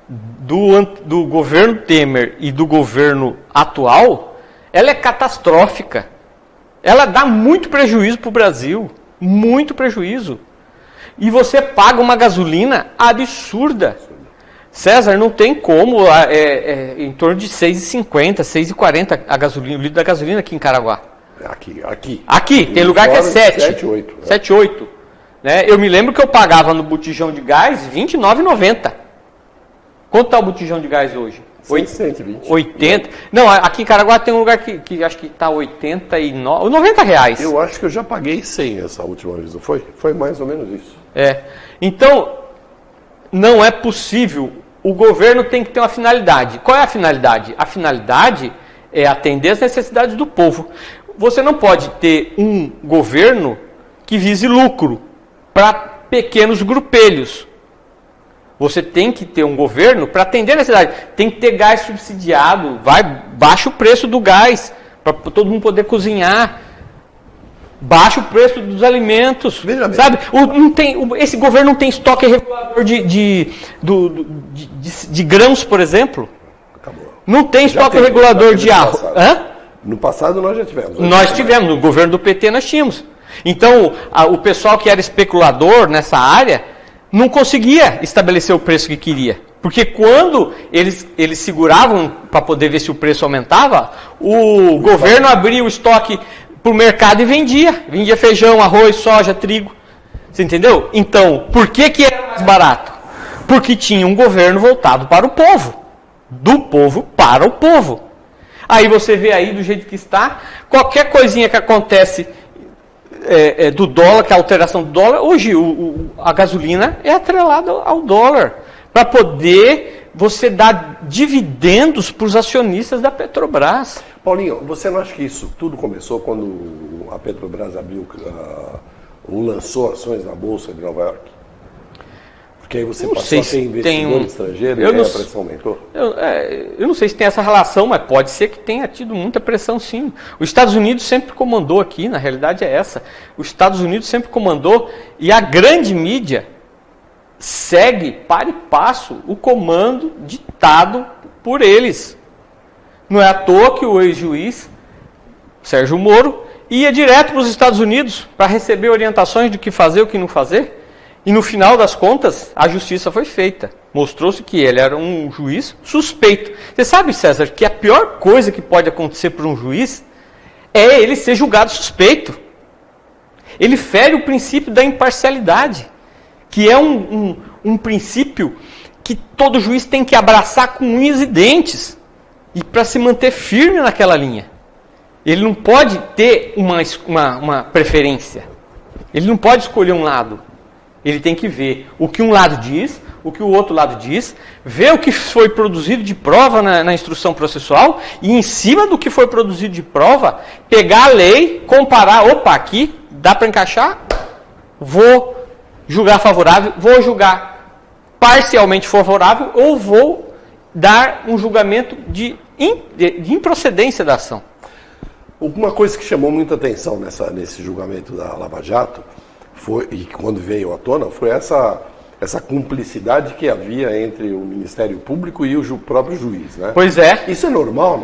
do governo Temer e do governo atual, ela é catastrófica. Ela dá muito prejuízo para o Brasil, muito prejuízo. E você paga uma gasolina absurda. César, não tem como, em torno de R$ 6,50, R$ 6,40 a gasolina, o litro da gasolina aqui em Caraguá. Aqui, tem lugar que é 7. 7,8. 7,8. Né? Eu me lembro que eu pagava no botijão de gás R$ 29,90. Quanto está o botijão de gás hoje? 120. 80. Não, aqui em Caraguá tem um lugar que acho que está R$ 90 reais. Eu acho que eu já paguei 100 essa última vez, não foi? Foi mais ou menos isso. Então, não é possível. O governo tem que ter uma finalidade. Qual é a finalidade? A finalidade é atender as necessidades do povo. Você não pode ter um governo que vise lucro para pequenos grupelhos. Você tem que ter um governo para atender a necessidade. Tem que ter gás subsidiado, baixa o preço do gás, para todo mundo poder cozinhar. Baixa o preço dos alimentos. Sabe? Esse governo não tem estoque regulador de grãos, por exemplo. Acabou. Não tem estoque regulador de arroz. No passado nós já tivemos. Nós tivemos, no governo do PT nós tínhamos. Então, o pessoal que era especulador nessa área não conseguia estabelecer o preço que queria. Porque quando eles seguravam para poder ver se o preço aumentava, o governo abria o estoque para o mercado e vendia. Vendia feijão, arroz, soja, trigo. Você entendeu? Então, por que era mais barato? Porque tinha um governo voltado para o povo. Do povo para o povo. Aí você vê aí do jeito que está, qualquer coisinha que acontece do dólar, que é a alteração do dólar, hoje a gasolina é atrelada ao dólar, para poder você dar dividendos para os acionistas da Petrobras. Paulinho, você não acha que isso tudo começou quando a Petrobras abriu ou lançou ações na Bolsa de Nova York? Porque aí você passou a ter investidor estrangeiro e a pressão aumentou? Eu não sei se tem essa relação, mas pode ser que tenha tido muita pressão, sim. Os Estados Unidos sempre comandou aqui, na realidade é essa. Os Estados Unidos sempre comandou e a grande mídia segue para e passo o comando ditado por eles. Não é à toa que o ex-juiz Sérgio Moro ia direto para os Estados Unidos para receber orientações do que fazer e o que não fazer. E no final das contas, a justiça foi feita. Mostrou-se que ele era um juiz suspeito. Você sabe, César, que a pior coisa que pode acontecer para um juiz é ele ser julgado suspeito. Ele fere o princípio da imparcialidade, que é um princípio que todo juiz tem que abraçar com unhas e dentes, e para se manter firme naquela linha. Ele não pode ter uma preferência. Ele não pode escolher um lado. Ele tem que ver o que um lado diz, o que o outro lado diz, ver o que foi produzido de prova na instrução processual e, em cima do que foi produzido de prova, pegar a lei, comparar, opa, aqui dá para encaixar, vou julgar favorável, vou julgar parcialmente favorável ou vou dar um julgamento de improcedência da ação. Uma coisa que chamou muita atenção nesse julgamento da Lava Jato, e quando veio à tona, foi essa cumplicidade que havia entre o Ministério Público e o próprio juiz, né? Pois é. Isso é normal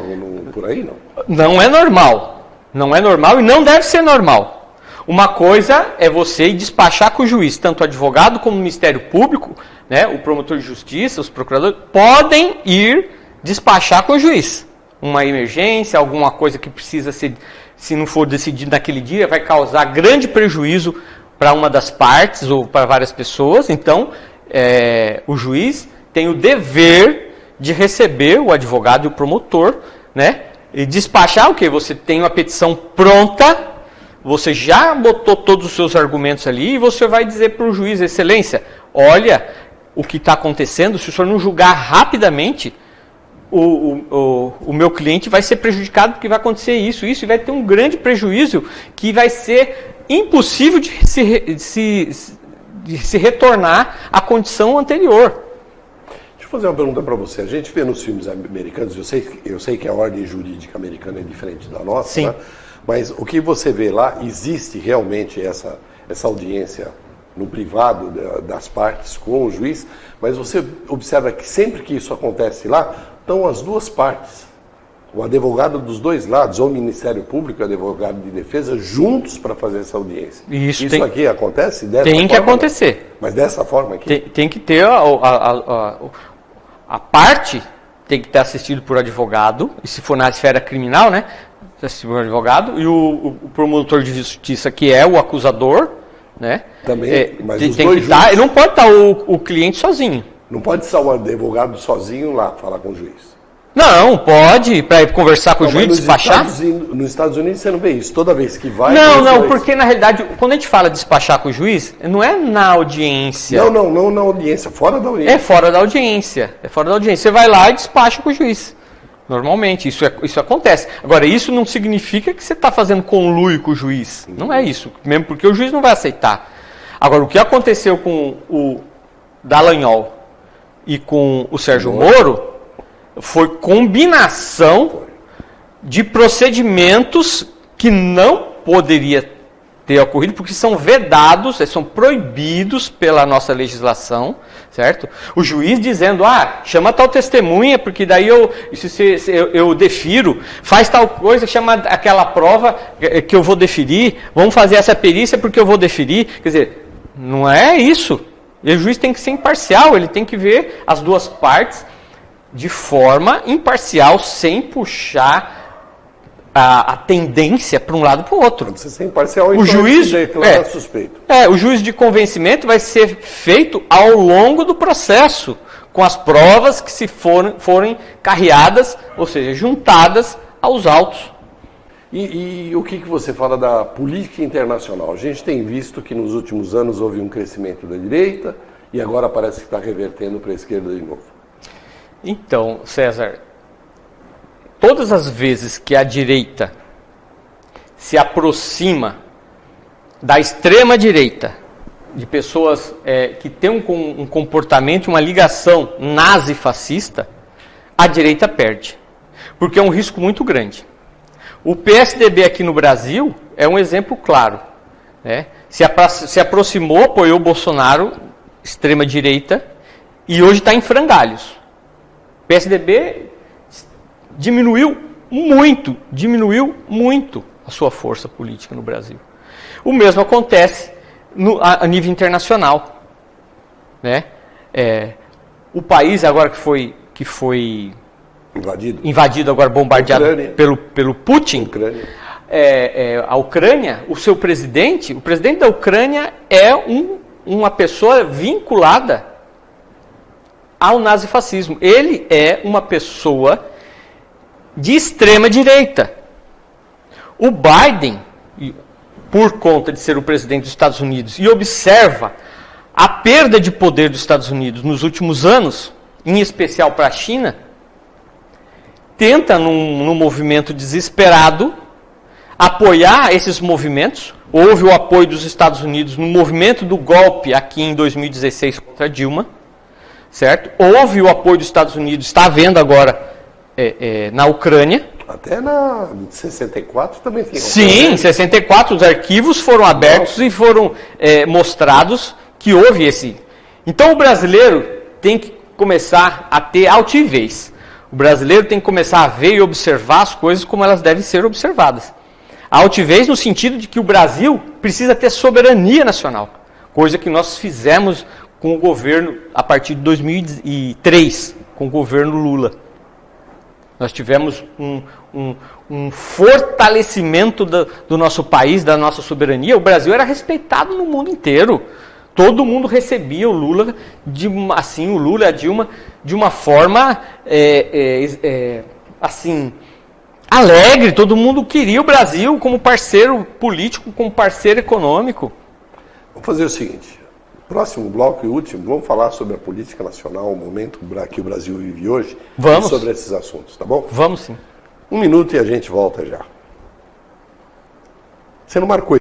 por aí, não? Não é normal. Não é normal e não deve ser normal. Uma coisa é você ir despachar com o juiz, tanto o advogado como o Ministério Público, né, o promotor de justiça, os procuradores, podem ir despachar com o juiz. Uma emergência, alguma coisa que precisa ser, se não for decidido naquele dia, vai causar grande prejuízo para uma das partes ou para várias pessoas. Então, o juiz tem o dever de receber o advogado e o promotor, né, e despachar o quê? Você tem uma petição pronta, você já botou todos os seus argumentos ali e você vai dizer para o juiz, excelência, olha o que está acontecendo, se o senhor não julgar rapidamente, o meu cliente vai ser prejudicado porque vai acontecer isso, e vai ter um grande prejuízo que vai ser impossível de se retornar à condição anterior. Deixa eu fazer uma pergunta para você. A gente vê nos filmes americanos, eu sei que a ordem jurídica americana é diferente da nossa, sim, né? Mas o que você vê lá, existe realmente essa audiência no privado das partes com o juiz, mas você observa que sempre que isso acontece lá, estão as duas partes, o advogado dos dois lados, ou o Ministério Público e o advogado de defesa, juntos para fazer essa audiência. Isso aqui acontece dessa forma? Tem que acontecer. Não? Mas dessa forma aqui? Tem que ter a parte, tem que ter assistido por advogado, e se for na esfera criminal, né, assistido por advogado, e o promotor de justiça, que é o acusador, né? Também, mas os tem dois que estar, não pode estar o cliente sozinho. Não pode estar o advogado sozinho lá falar com o juiz. Não, pode, para conversar com o juiz, despachar. Nos Estados Unidos você não vê isso, toda vez que vai... Não, porque na realidade, quando a gente fala despachar com o juiz, não é na audiência. Não na audiência, fora da audiência. É fora da audiência, Você vai lá e despacha com o juiz. Normalmente, isso acontece. Agora, isso não significa que você está fazendo conluio com o juiz. Não é isso, mesmo porque o juiz não vai aceitar. Agora, o que aconteceu com o Dallagnol e com o Sérgio Moro foi combinação de procedimentos que não poderia ter ocorrido, porque são vedados, são proibidos pela nossa legislação, certo? O juiz dizendo, chama tal testemunha, porque daí eu defiro, faz tal coisa, chama aquela prova que eu vou deferir, vamos fazer essa perícia porque eu vou deferir. Quer dizer, não é isso. E o juiz tem que ser imparcial, ele tem que ver as duas partes de forma imparcial, sem puxar a tendência para um lado para o outro. Você ser imparcial, o juiz suspeito. O juiz de convencimento vai ser feito ao longo do processo, com as provas que se forem carreadas, ou seja, juntadas aos autos. E o que você fala da política internacional? A gente tem visto que nos últimos anos houve um crescimento da direita e agora parece que está revertendo para a esquerda de novo. Então, César, todas as vezes que a direita se aproxima da extrema direita, de pessoas que têm um comportamento, uma ligação nazi-fascista, a direita perde. Porque é um risco muito grande. O PSDB aqui no Brasil é um exemplo claro, né? Se aproximou, apoiou o Bolsonaro, extrema direita, e hoje está em frangalhos. O PSDB diminuiu muito a sua força política no Brasil. O mesmo acontece a nível internacional, né? O país agora que foi invadido agora, bombardeado pelo Putin, a Ucrânia, o presidente da Ucrânia é uma pessoa vinculada ao nazifascismo. Ele é uma pessoa de extrema direita. O Biden, por conta de ser o presidente dos Estados Unidos, e observa a perda de poder dos Estados Unidos nos últimos anos, em especial para a China, tenta, num movimento desesperado, apoiar esses movimentos. Houve o apoio dos Estados Unidos no movimento do golpe aqui em 2016 contra Dilma, certo? Houve o apoio dos Estados Unidos, está havendo agora na Ucrânia. Até na 64 também tinha. Sim, em 64 os arquivos foram abertos e foram mostrados que houve esse. Então o brasileiro tem que começar a ter altivez. O brasileiro tem que começar a ver e observar as coisas como elas devem ser observadas. A altivez no sentido de que o Brasil precisa ter soberania nacional, coisa que nós fizemos com o governo a partir de 2003, com o governo Lula. Nós tivemos um fortalecimento do nosso país, da nossa soberania. O Brasil era respeitado no mundo inteiro. Todo mundo recebia o Lula, o Lula e a Dilma, de uma forma alegre. Todo mundo queria o Brasil como parceiro político, como parceiro econômico. Vamos fazer o seguinte. Próximo bloco e último, vamos falar sobre a política nacional, o momento que o Brasil vive hoje, vamos. E sobre esses assuntos, tá bom? Vamos sim. 1 minuto e a gente volta já. Você não marcou isso?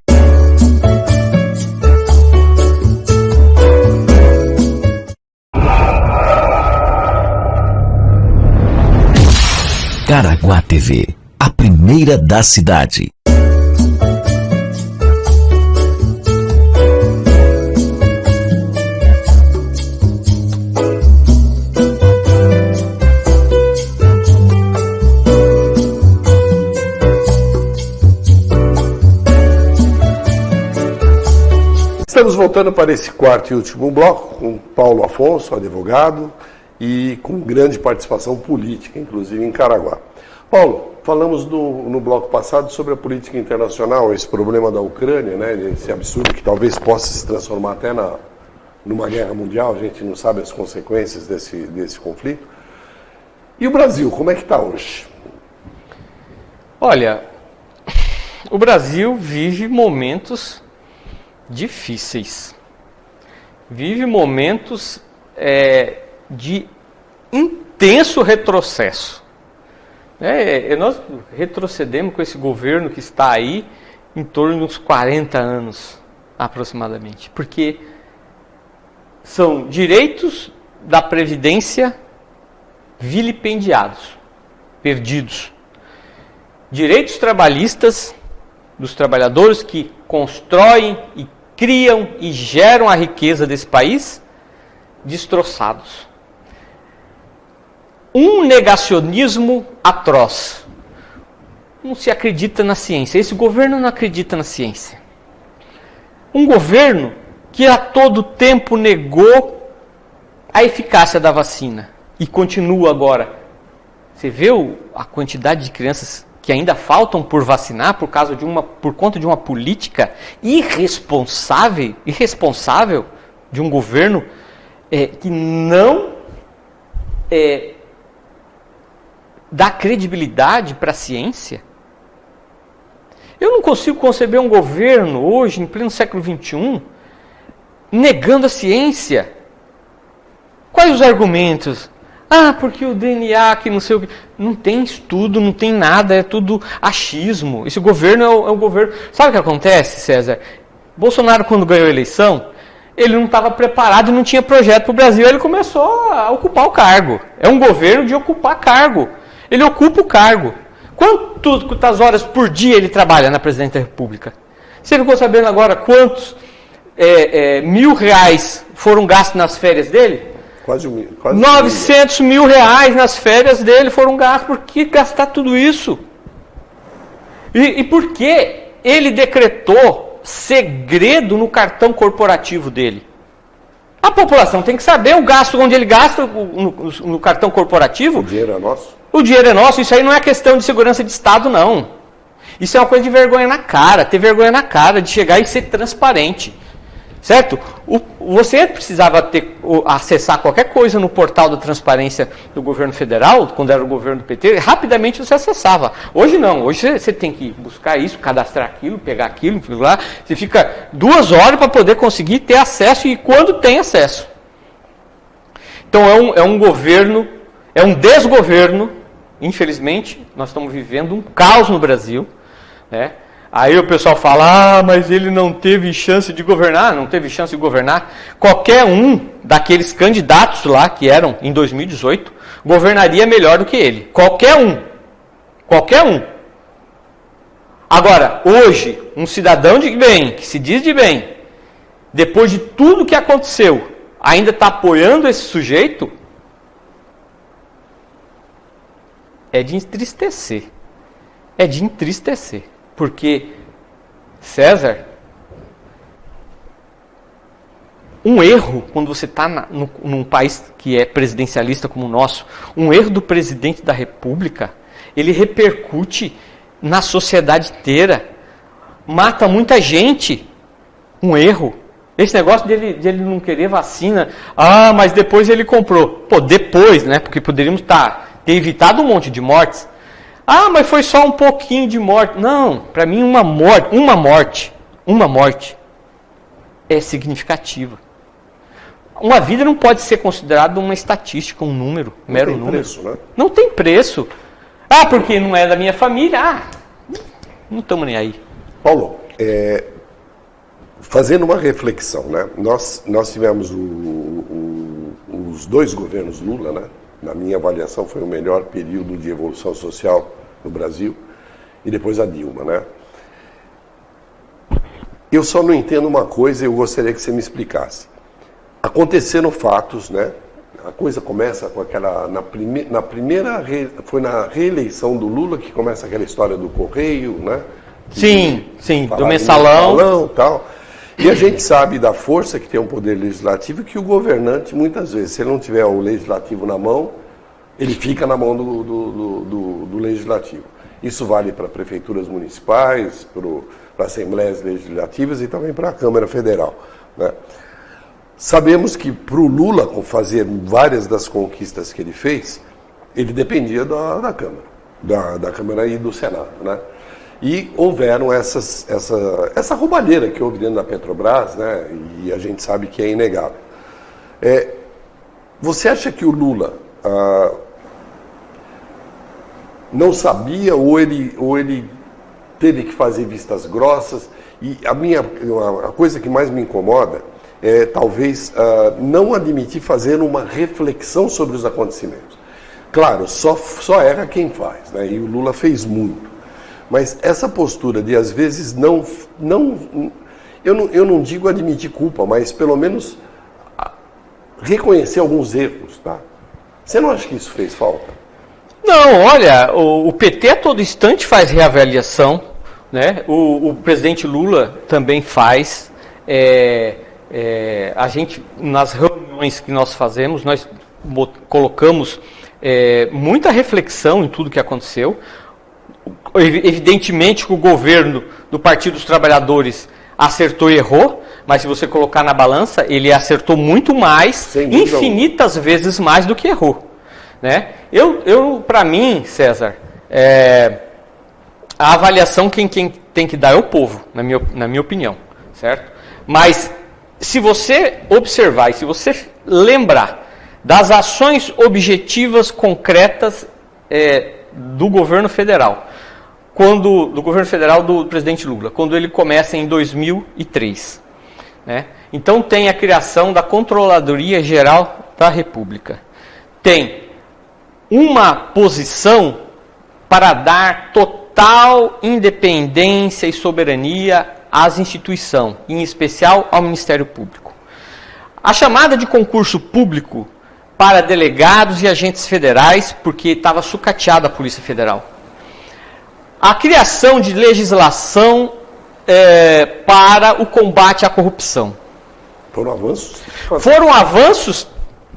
Caraguá TV, a primeira da cidade. Estamos voltando para esse quarto e último bloco com Paulo Afonso, advogado, e com grande participação política, inclusive em Caraguá. Paulo, falamos no bloco passado sobre a política internacional, esse problema da Ucrânia, né, esse absurdo que talvez possa se transformar até numa guerra mundial, a gente não sabe as consequências desse conflito. E o Brasil, como é que está hoje? Olha, o Brasil vive momentos difíceis. Vive momentos de intenso retrocesso. Nós retrocedemos com esse governo que está aí em torno de uns 40 anos, aproximadamente. Porque são direitos da Previdência vilipendiados, perdidos. Direitos trabalhistas dos trabalhadores que constroem e criam e geram a riqueza desse país, destroçados. Um negacionismo atroz. Não se acredita na ciência. Esse governo não acredita na ciência. Um governo que a todo tempo negou a eficácia da vacina. E continua agora. Você vê a quantidade de crianças que ainda faltam por vacinar por conta de uma política irresponsável de um governo que não dá credibilidade para a ciência. Eu não consigo conceber um governo hoje, em pleno século XXI, negando a ciência. Quais os argumentos? Porque o DNA que não sei o que. Não tem estudo, não tem nada, é tudo achismo. Esse governo é o governo. Sabe o que acontece, César? Bolsonaro, quando ganhou a eleição, ele não estava preparado e não tinha projeto para o Brasil. Ele começou a ocupar o cargo. É um governo de ocupar cargo. Ele ocupa o cargo. Quantas horas por dia ele trabalha na Presidência da República? Você ficou sabendo agora quantos R$1.000 foram gastos nas férias dele? Quase 900 mil reais nas férias dele foram gastos. Por que gastar tudo isso? E por que ele decretou segredo no cartão corporativo dele? A população tem que saber o gasto, onde ele gasta no cartão corporativo. O dinheiro é nosso? O dinheiro é nosso. Isso aí não é questão de segurança de Estado, não. Isso é uma coisa de vergonha na cara. Ter vergonha na cara, de chegar e ser transparente. Certo? Você precisava acessar qualquer coisa no portal da transparência do governo federal, quando era o governo do PT, rapidamente você acessava. Hoje não, hoje você tem que buscar isso, cadastrar aquilo, pegar aquilo, lá. Você fica 2 horas para poder conseguir ter acesso e quando tem acesso. Então é um governo, é um desgoverno, infelizmente, nós estamos vivendo um caos no Brasil, né? Aí o pessoal fala, mas ele não teve chance de governar. Não teve chance de governar. Qualquer um daqueles candidatos lá, que eram em 2018, governaria melhor do que ele. Qualquer um. Qualquer um. Agora, hoje, um cidadão de bem, que se diz de bem, depois de tudo que aconteceu, ainda está apoiando esse sujeito, é de entristecer. É de entristecer. Porque, César, um erro, quando você está num país que é presidencialista como o nosso, um erro do presidente da República, ele repercute na sociedade inteira. Mata muita gente. Um erro. Esse negócio de ele não querer vacina, mas depois ele comprou. Pô, depois, né? Porque poderíamos ter evitado um monte de mortes. Mas foi só um pouquinho de morte. Não, para mim uma morte é significativa. Uma vida não pode ser considerada uma estatística, um número, mero número. Não tem preço, né? Não tem preço. Porque não é da minha família. Não estamos nem aí. Paulo, fazendo uma reflexão, né? Nós tivemos os dois governos Lula, né? Na minha avaliação foi o melhor período de evolução social no Brasil, e depois a Dilma, né? Eu só não entendo uma coisa e eu gostaria que você me explicasse. Aconteceram fatos, né? A coisa começa com aquela... Foi na reeleição do Lula que começa aquela história do Correio, né? Sim, do mensalão. Tal. E a gente sabe da força que tem o poder legislativo, que o governante, muitas vezes, se ele não tiver o legislativo na mão, ele fica na mão do legislativo. Isso vale para prefeituras municipais, para assembleias legislativas e também para a Câmara Federal, né? Sabemos que para o Lula fazer várias das conquistas que ele fez, ele dependia da Câmara, da Câmara e do Senado, né? E houveram essa roubalheira que houve dentro da Petrobras, né? E a gente sabe que é inegável. Você acha que o Lula não sabia ou ele teve que fazer vistas grossas? E a coisa que mais me incomoda é talvez não admitir fazer uma reflexão sobre os acontecimentos. Claro, só erra quem faz, né? E o Lula fez muito. Mas essa postura de, às vezes, eu não digo admitir culpa, mas pelo menos reconhecer alguns erros, tá? Você não acha que isso fez falta? Não, olha, o PT a todo instante faz reavaliação, né? O presidente Lula também faz. A gente, nas reuniões que nós fazemos, nós colocamos muita reflexão em tudo que aconteceu. Evidentemente que o governo do Partido dos Trabalhadores acertou e errou, mas se você colocar na balança, ele acertou muito mais, infinitas vezes mais do que errou, né? Para mim, César, a avaliação quem tem que dar é o povo, na minha opinião, certo? Mas se você observar e se você lembrar das ações objetivas concretas do governo federal, do governo federal do presidente Lula, quando ele começa em 2003, né? Então tem a criação da Controladoria Geral da República, tem uma posição para dar total independência e soberania às instituições, em especial ao Ministério Público. A chamada de concurso público para delegados e agentes federais, porque estava sucateada a Polícia Federal. A criação de legislação para o combate à corrupção. Foram avanços? Foram avanços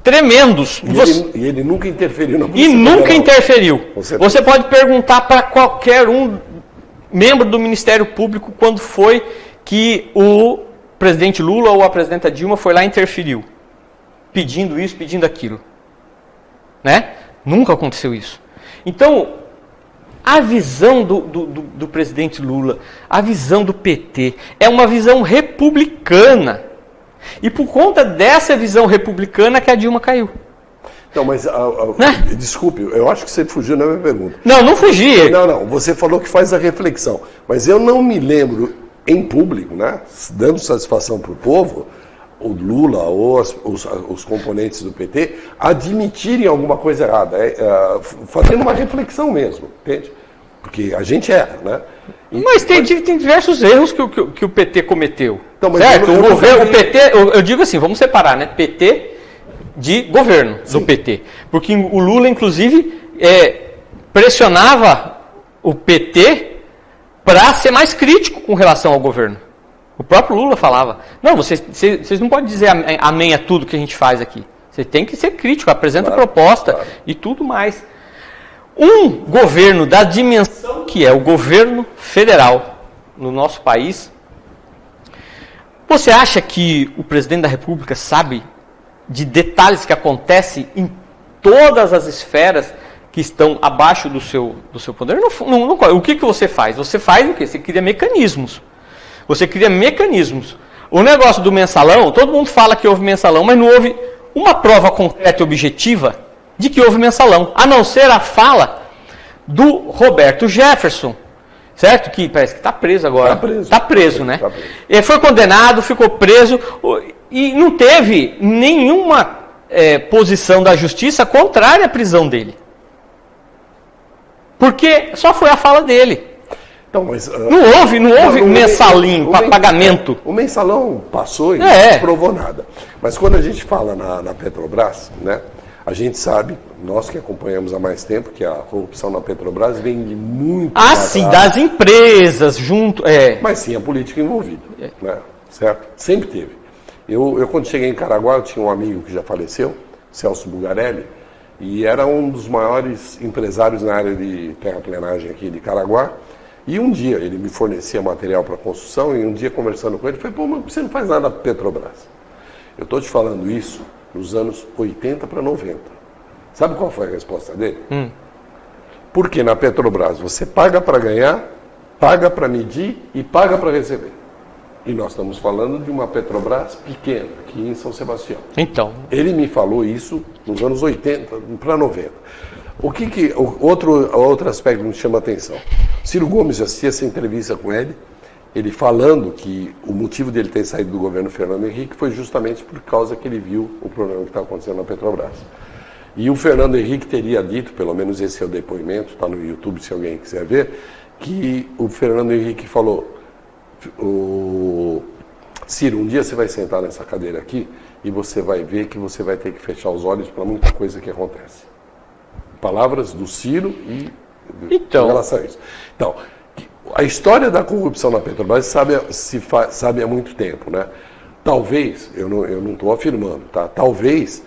tremendos. E ele nunca interferiu na Polícia Federal. E nunca interferiu. Você pode perguntar para qualquer um membro do Ministério Público quando foi que o presidente Lula ou a presidenta Dilma foi lá e interferiu. Pedindo isso, pedindo aquilo. Né? Nunca aconteceu isso. Então, a visão do presidente Lula, a visão do PT, é uma visão republicana. E por conta dessa visão republicana que a Dilma caiu. Não, mas, desculpe, eu acho que você fugiu na minha pergunta. Não fugi. Não, você falou que faz a reflexão. Mas eu não me lembro, em público, né, dando satisfação para o povo, o Lula ou os componentes do PT admitirem alguma coisa errada, fazendo uma reflexão mesmo, entende? Porque a gente erra, né? Mas tem diversos erros que o PT cometeu. Então, mas certo? eu O PT, eu digo assim, vamos separar, né? PT de governo do PT. Porque o Lula, inclusive, pressionava o PT para ser mais crítico com relação ao governo. O próprio Lula falava, não, vocês não podem dizer amém a tudo que a gente faz aqui. Você tem que ser crítico, apresenta proposta e tudo mais. Um governo da dimensão que é o governo federal no nosso país, você acha que o presidente da República sabe de detalhes que acontecem em todas as esferas que estão abaixo do seu poder? Não, o que você faz? Você faz o quê? Você cria mecanismos. Você cria mecanismos. O negócio do mensalão, todo mundo fala que houve mensalão, mas não houve uma prova concreta e objetiva de que houve mensalão, a não ser a fala do Roberto Jefferson, certo? Que parece que está preso agora. Está preso, né? Tá preso. Ele foi condenado, ficou preso e não teve nenhuma posição da justiça contrária à prisão dele. Porque só foi a fala dele. Então, mas, não houve mensalinho para pagamento. O mensalão passou e não provou nada. Mas quando a gente fala na Petrobras, né, a gente sabe, nós que acompanhamos há mais tempo, que a corrupção na Petrobras vem de muito... sim, das empresas junto... Mas tinha política envolvida, né, certo? Sempre teve. Eu quando cheguei em Caraguá, eu tinha um amigo que já faleceu, Celso Bugarelli, e era um dos maiores empresários na área de terraplenagem aqui de Caraguá. E um dia ele me fornecia material para construção e um dia conversando com ele, eu falei, pô, mas você não faz nada para a Petrobras. Eu estou te falando isso nos anos 80 para 90. Sabe qual foi a resposta dele? Porque na Petrobras você paga para ganhar, paga para medir e paga para receber. E nós estamos falando de uma Petrobras pequena, aqui em São Sebastião. Então. Ele me falou isso nos anos 80 para 90. Outro aspecto que me chama a atenção. Ciro Gomes assistia essa entrevista com ele falando que o motivo dele ter saído do governo Fernando Henrique foi justamente por causa que ele viu o problema que estava acontecendo na Petrobras. E o Fernando Henrique teria dito, pelo menos esse é o depoimento, está no YouTube se alguém quiser ver, que o Fernando Henrique falou, Ciro, um dia você vai sentar nessa cadeira aqui e você vai ver que você vai ter que fechar os olhos para muita coisa que acontece. Palavras do Ciro e em relação a isso. Então, a história da corrupção na Petrobras sabe há muito tempo, né? Talvez, eu não estou afirmando, tá? Talvez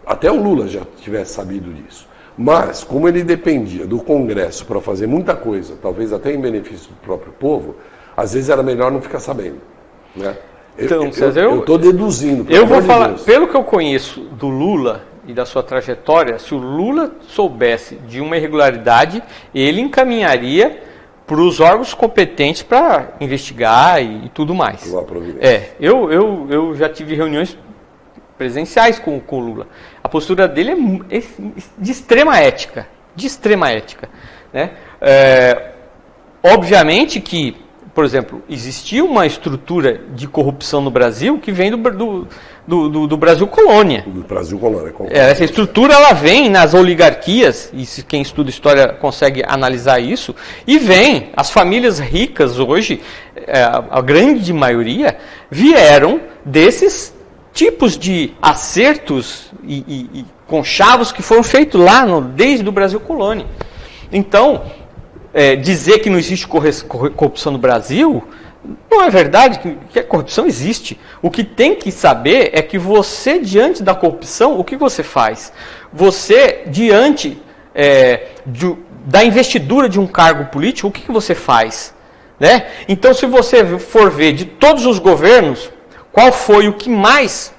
até o Lula já tivesse sabido disso. Mas, como ele dependia do Congresso para fazer muita coisa, talvez até em benefício do próprio povo, às vezes era melhor não ficar sabendo, né? Então, eu estou deduzindo. Eu vou falar, pelo que eu conheço do Lula e da sua trajetória, se o Lula soubesse de uma irregularidade, ele encaminharia para os órgãos competentes para investigar e tudo mais. Eu já tive reuniões presenciais com o Lula. A postura dele é de extrema ética, né? Obviamente que, por exemplo, existia uma estrutura de corrupção no Brasil que vem do Brasil colônia. Do Brasil colônia. Essa estrutura ela vem nas oligarquias, e quem estuda história consegue analisar isso, e vem, as famílias ricas hoje, a grande maioria, vieram desses tipos de acertos e conchavos que foram feitos lá desde o Brasil colônia. Então, dizer que não existe corrupção no Brasil, não é verdade, que a corrupção existe. O que tem que saber é que você, diante da corrupção, o que você faz? Você, diante da investidura de um cargo político, o que você faz? Né? Então, se você for ver de todos os governos, qual foi o que mais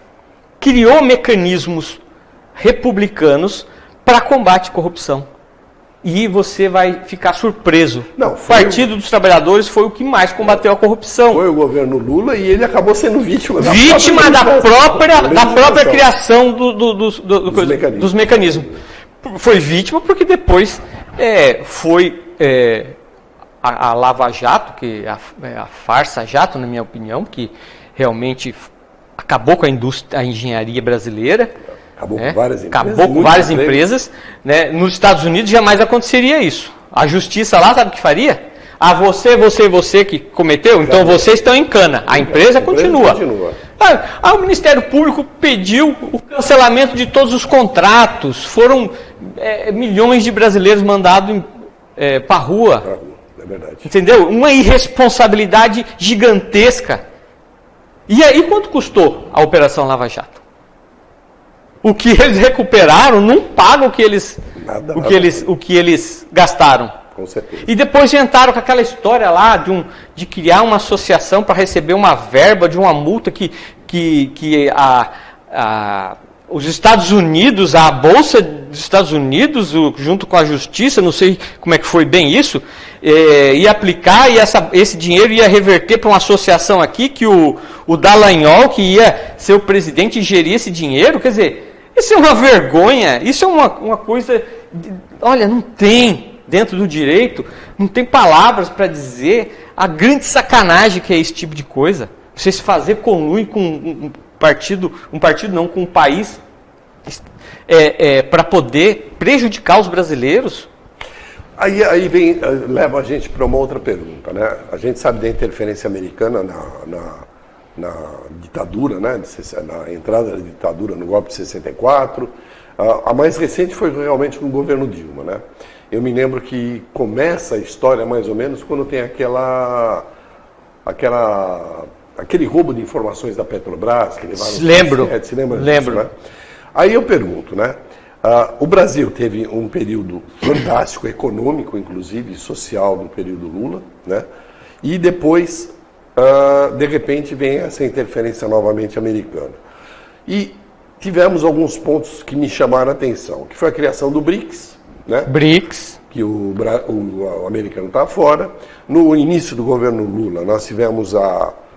criou mecanismos republicanos para combate à corrupção? E você vai ficar surpreso. O Partido dos Trabalhadores foi o que mais combateu a corrupção. Foi o governo Lula e ele acabou sendo vítima da própria criação dos mecanismos. Foi vítima porque depois foi a Lava Jato, que é a farsa jato, na minha opinião, que realmente acabou com a engenharia brasileira. Acabou com várias empresas. Acabou com várias empresas. Né? Nos Estados Unidos jamais aconteceria isso. A justiça lá, sabe o que faria? Você que cometeu, então vocês estão em cana. A empresa continua. O Ministério Público pediu o cancelamento de todos os contratos. Foram milhões de brasileiros mandados para a rua. É verdade. Entendeu? Uma irresponsabilidade gigantesca. E aí, quanto custou a Operação Lava Jato? O que eles recuperaram não paga o que eles gastaram. Com certeza. E depois entraram com aquela história lá de criar uma associação para receber uma verba de uma multa que os Estados Unidos, a Bolsa dos Estados Unidos, junto com a Justiça, não sei como é que foi bem isso, ia aplicar e esse dinheiro ia reverter para uma associação aqui que o Dallagnol, que ia ser o presidente, gerir esse dinheiro. Quer dizer, isso é uma vergonha, isso é uma coisa... Olha, não tem... Dentro do direito, não tem palavras para dizer a grande sacanagem que é esse tipo de coisa. Você se fazer conluio com um partido não, com um país para poder prejudicar os brasileiros. Aí leva a gente para uma outra pergunta, né? A gente sabe da interferência americana na ditadura, né? Na entrada da ditadura no golpe de 64. A mais recente foi realmente com o governo Dilma, né? Eu me lembro que começa a história mais ou menos quando tem aquele roubo de informações da Petrobras que levaram... Se lembra disso, né? Aí eu pergunto, né? O Brasil teve um período fantástico, econômico, inclusive, social, no período Lula, né? E depois, de repente, vem essa interferência novamente americana. E tivemos alguns pontos que me chamaram a atenção, que foi a criação do BRICS, né? BRICS. Que o americano está fora. No início do governo Lula, nós tivemos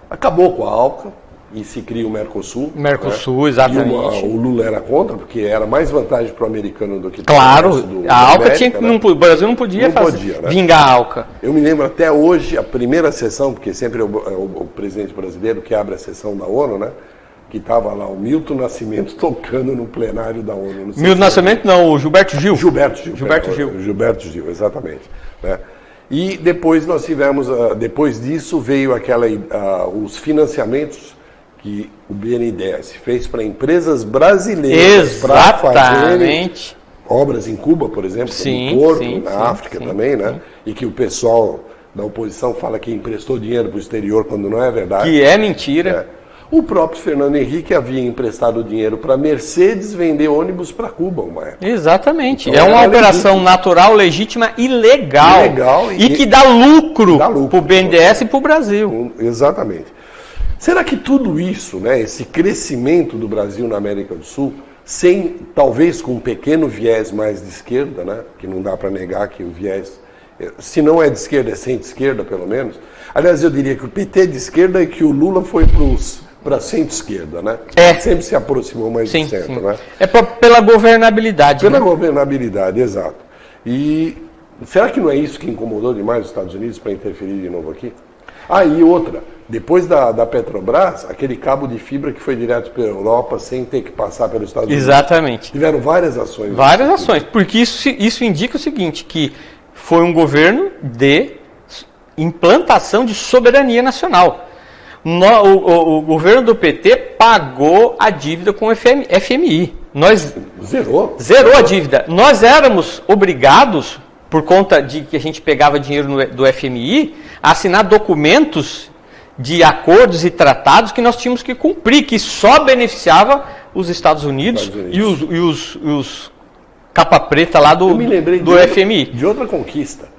acabou com a ALCA e se cria o Mercosul. Mercosul, né? exatamente. E o Lula era contra, porque era mais vantagem para o americano do que para claro, o resto a ALCA América, tinha que... né? O Brasil não podia vingar a ALCA. Eu me lembro até hoje, a primeira sessão, porque sempre é o presidente brasileiro que abre a sessão da ONU, né? Que estava lá o Milton Nascimento tocando no plenário da ONU. Milton Nascimento não, o Gilberto Gil. Gilberto Gil, exatamente. Né? E depois nós tivemos, depois disso veio os financiamentos que o BNDES fez para empresas brasileiras para fazerem obras em Cuba, por exemplo, no Porto, na África também, né? Sim. E que o pessoal da oposição fala que emprestou dinheiro para o exterior quando não é verdade. Que é mentira. O próprio Fernando Henrique havia emprestado dinheiro para a Mercedes vender ônibus para Cuba uma época. Exatamente. Então, é uma operação natural, legítima e legal e que dá lucro para o BNDES e para o Brasil. Exatamente. Será que tudo isso, né, esse crescimento do Brasil na América do Sul, talvez com um pequeno viés mais de esquerda, né, que não dá para negar que o viés, se não é de esquerda, é centro-esquerda pelo menos. Aliás, eu diria que o PT é de esquerda e que o Lula foi para centro-esquerda, né? Sempre se aproximou mais do centro, né? É pela governabilidade. Pela governabilidade, exato. E será que não é isso que incomodou demais os Estados Unidos para interferir de novo aqui? E outra, depois da Petrobras, aquele cabo de fibra que foi direto para a Europa sem ter que passar pelos Estados Unidos. Exatamente. Tiveram várias ações. Várias ações, porque isso indica o seguinte, que foi um governo de implantação de soberania nacional. O governo do PT pagou a dívida com o FMI. Zerou a dívida. Nós éramos obrigados, por conta de que a gente pegava dinheiro do FMI, a assinar documentos de acordos e tratados que nós tínhamos que cumprir, que só beneficiava os Estados Unidos. E os capa preta lá do FMI. De outra conquista.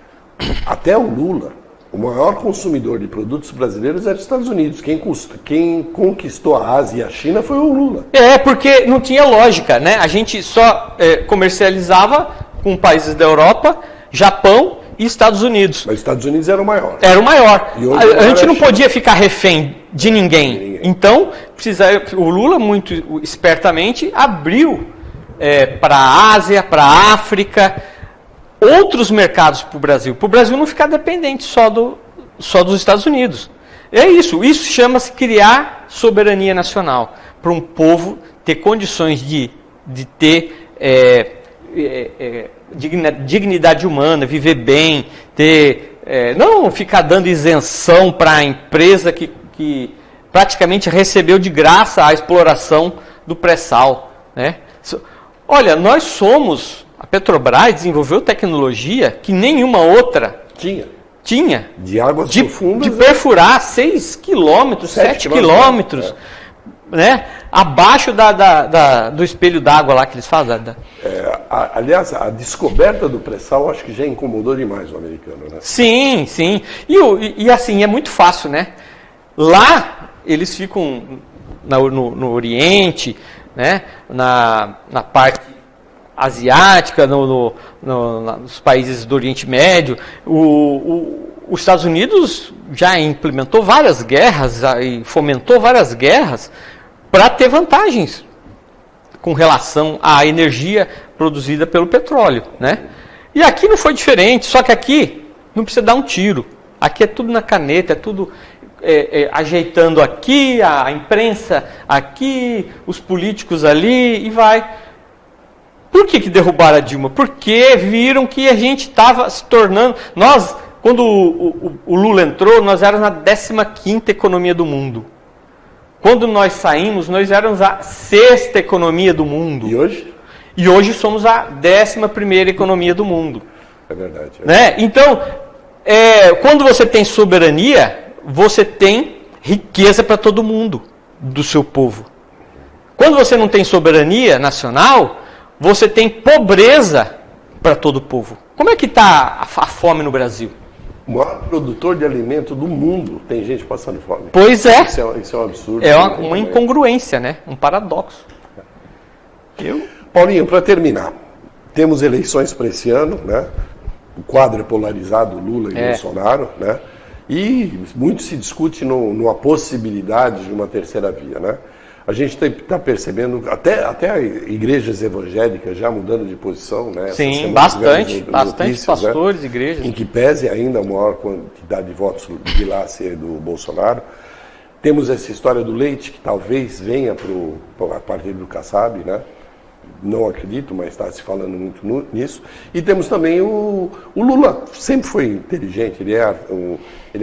Até o Lula, o maior consumidor de produtos brasileiros era os Estados Unidos. Quem conquistou a Ásia e a China foi o Lula. Porque não tinha lógica, né? A gente só comercializava com países da Europa, Japão e Estados Unidos. Mas os Estados Unidos era o maior. Era o maior. A gente não podia ficar refém de ninguém. Então, o Lula, muito espertamente, abriu para a Ásia, para a África, outros mercados para o Brasil não ficar dependente só dos Estados Unidos. É isso chama-se criar soberania nacional, para um povo ter condições de ter dignidade humana, viver bem, não ficar dando isenção para a empresa que praticamente recebeu de graça a exploração do pré-sal, né? Olha, a Petrobras desenvolveu tecnologia que nenhuma outra tinha. De águas profundas. De perfurar 6 quilômetros, 7 quilômetros, né? Abaixo do espelho d'água lá que eles fazem. Aliás, a descoberta do pré-sal acho que já incomodou demais o americano, né? Sim, sim. E assim, é muito fácil, né? Lá, eles ficam no Oriente, né? Na parte asiática, nos países do Oriente Médio. Os Estados Unidos já implementou várias guerras e fomentou várias guerras para ter vantagens com relação à energia produzida pelo petróleo, né? E aqui não foi diferente, só que aqui não precisa dar um tiro. Aqui é tudo na caneta, é tudo ajeitando aqui, a imprensa aqui, os políticos ali e vai. Por que derrubaram a Dilma? Porque viram que a gente estava se tornando... Quando o Lula entrou, nós éramos na 15ª economia do mundo. Quando nós saímos, nós éramos a 6ª economia do mundo. E hoje? E hoje somos a 11ª economia do mundo. É verdade. Né? Então, quando você tem soberania, você tem riqueza para todo mundo, do seu povo. Quando você não tem soberania nacional, você tem pobreza para todo o povo. Como é que está a fome no Brasil? O maior produtor de alimento do mundo tem gente passando fome. Pois é. Isso é um absurdo. É uma incongruência, né? Um paradoxo. Paulinho, para terminar, temos eleições para esse ano, né? O quadro é polarizado, Lula e Bolsonaro, né? E muito se discute numa possibilidade de uma terceira via, né? A gente está percebendo, até igrejas evangélicas já mudando de posição, né? Sim, bastante pastores, né? Igrejas. Em que pese ainda a maior quantidade de votos de lá ser do Bolsonaro. Temos essa história do leite, que talvez venha a partir do Kassab, né? Não acredito, mas está se falando muito nisso. E temos também o Lula, sempre foi inteligente, ele é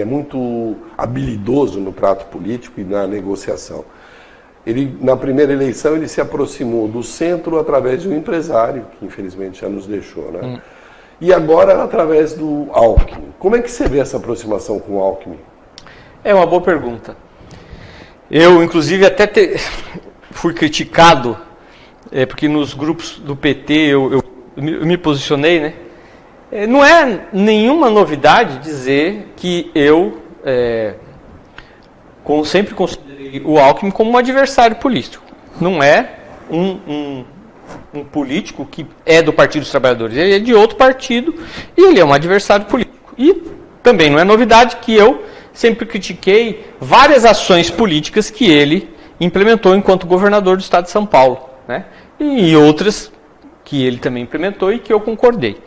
muito habilidoso no prato político e na negociação. Na primeira eleição, ele se aproximou do centro através de um empresário, que infelizmente já nos deixou, né? E agora através do Alckmin. Como é que você vê essa aproximação com o Alckmin? É uma boa pergunta. Eu, inclusive, até fui criticado, porque nos grupos do PT eu me posicionei, né? Não é nenhuma novidade dizer que eu sempre considerei o Alckmin como um adversário político. Não é um político que é do Partido dos Trabalhadores, ele é de outro partido e ele é um adversário político. E também não é novidade que eu sempre critiquei várias ações políticas que ele implementou enquanto governador do estado de São Paulo, né? E outras que ele também implementou e que eu concordei.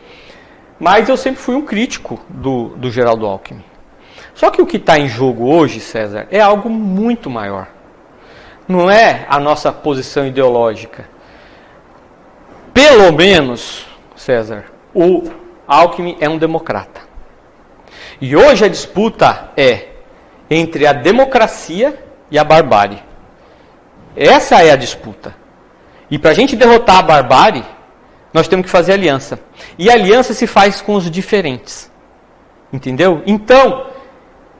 Mas eu sempre fui um crítico do Geraldo Alckmin. Só que o que está em jogo hoje, César, é algo muito maior. Não é a nossa posição ideológica. Pelo menos, César, o Alckmin é um democrata. E hoje a disputa é entre a democracia e a barbárie. Essa é a disputa. E para a gente derrotar a barbárie, nós temos que fazer aliança. E a aliança se faz com os diferentes. Entendeu? Então,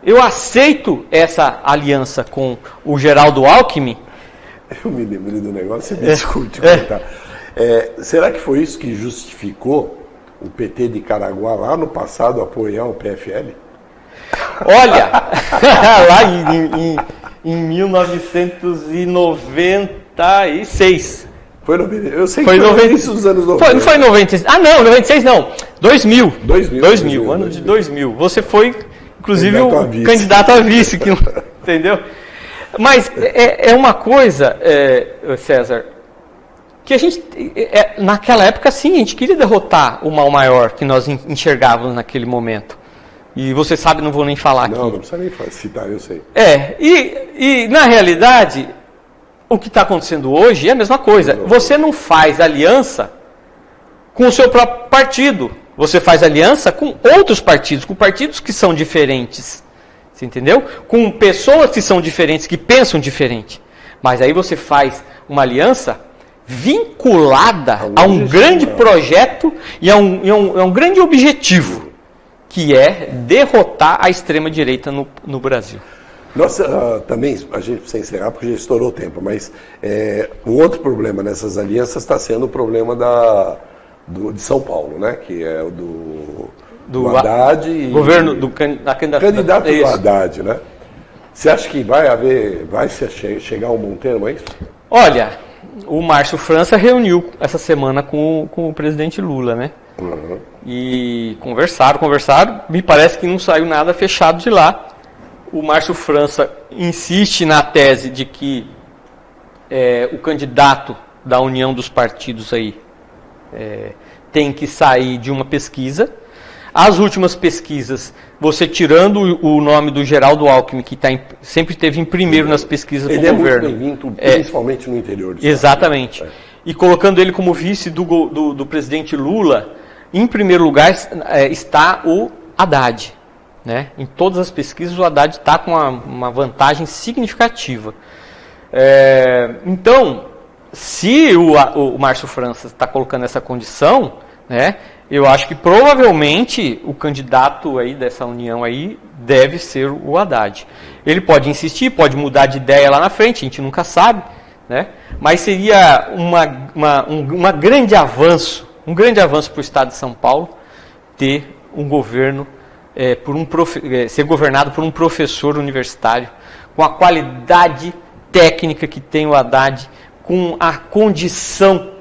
eu aceito essa aliança com o Geraldo Alckmin. Eu me lembrei do negócio, você me discute. Será que foi isso que justificou o PT de Caraguá lá no passado apoiar o PFL? Olha, lá em 1996. Eu sei que foi no início dos anos 90. Não foi 96. Ah, não, 96 não. 2000. 2000, ano de 2000. Você foi, inclusive, o candidato a vice. Entendeu? Mas é uma coisa, César, que a gente, naquela época, sim, a gente queria derrotar o mal maior que nós enxergávamos naquele momento. E você sabe, não vou nem falar aqui. Não precisa nem citar, eu sei. E na realidade, o que está acontecendo hoje é a mesma coisa. Você não faz aliança com o seu próprio partido. Você faz aliança com outros partidos, com partidos que são diferentes. Você entendeu? Com pessoas que são diferentes, que pensam diferente. Mas aí você faz uma aliança vinculada a um grande projeto e a um grande objetivo, que é derrotar a extrema-direita no Brasil. Nossa, também, a gente precisa encerrar porque já estourou o tempo, mas um outro problema nessas alianças está sendo o problema de São Paulo, né? Que é o do Haddad e governo do candidato do Haddad, né? Você acha que vai chegar um bom termo, é isso? Olha, o Márcio França reuniu essa semana com o presidente Lula, né? Uhum. E conversaram, me parece que não saiu nada fechado de lá. O Márcio França insiste na tese de que o candidato da união dos partidos aí tem que sair de uma pesquisa. As últimas pesquisas, você tirando o nome do Geraldo Alckmin, que sempre esteve em primeiro nas pesquisas do governo. Ele é muito bem-vindo, principalmente no interior do estado. Exatamente. E colocando ele como vice do presidente Lula, em primeiro lugar está o Haddad. Né? Em todas as pesquisas, o Haddad está com uma vantagem significativa. Então, se o Márcio França está colocando essa condição, né, eu acho que provavelmente o candidato aí dessa união aí deve ser o Haddad. Ele pode insistir, pode mudar de ideia lá na frente, a gente nunca sabe, né? Mas seria um grande avanço para o Estado de São Paulo ter um governo, ser governado por um professor universitário, com a qualidade técnica que tem o Haddad, com a condição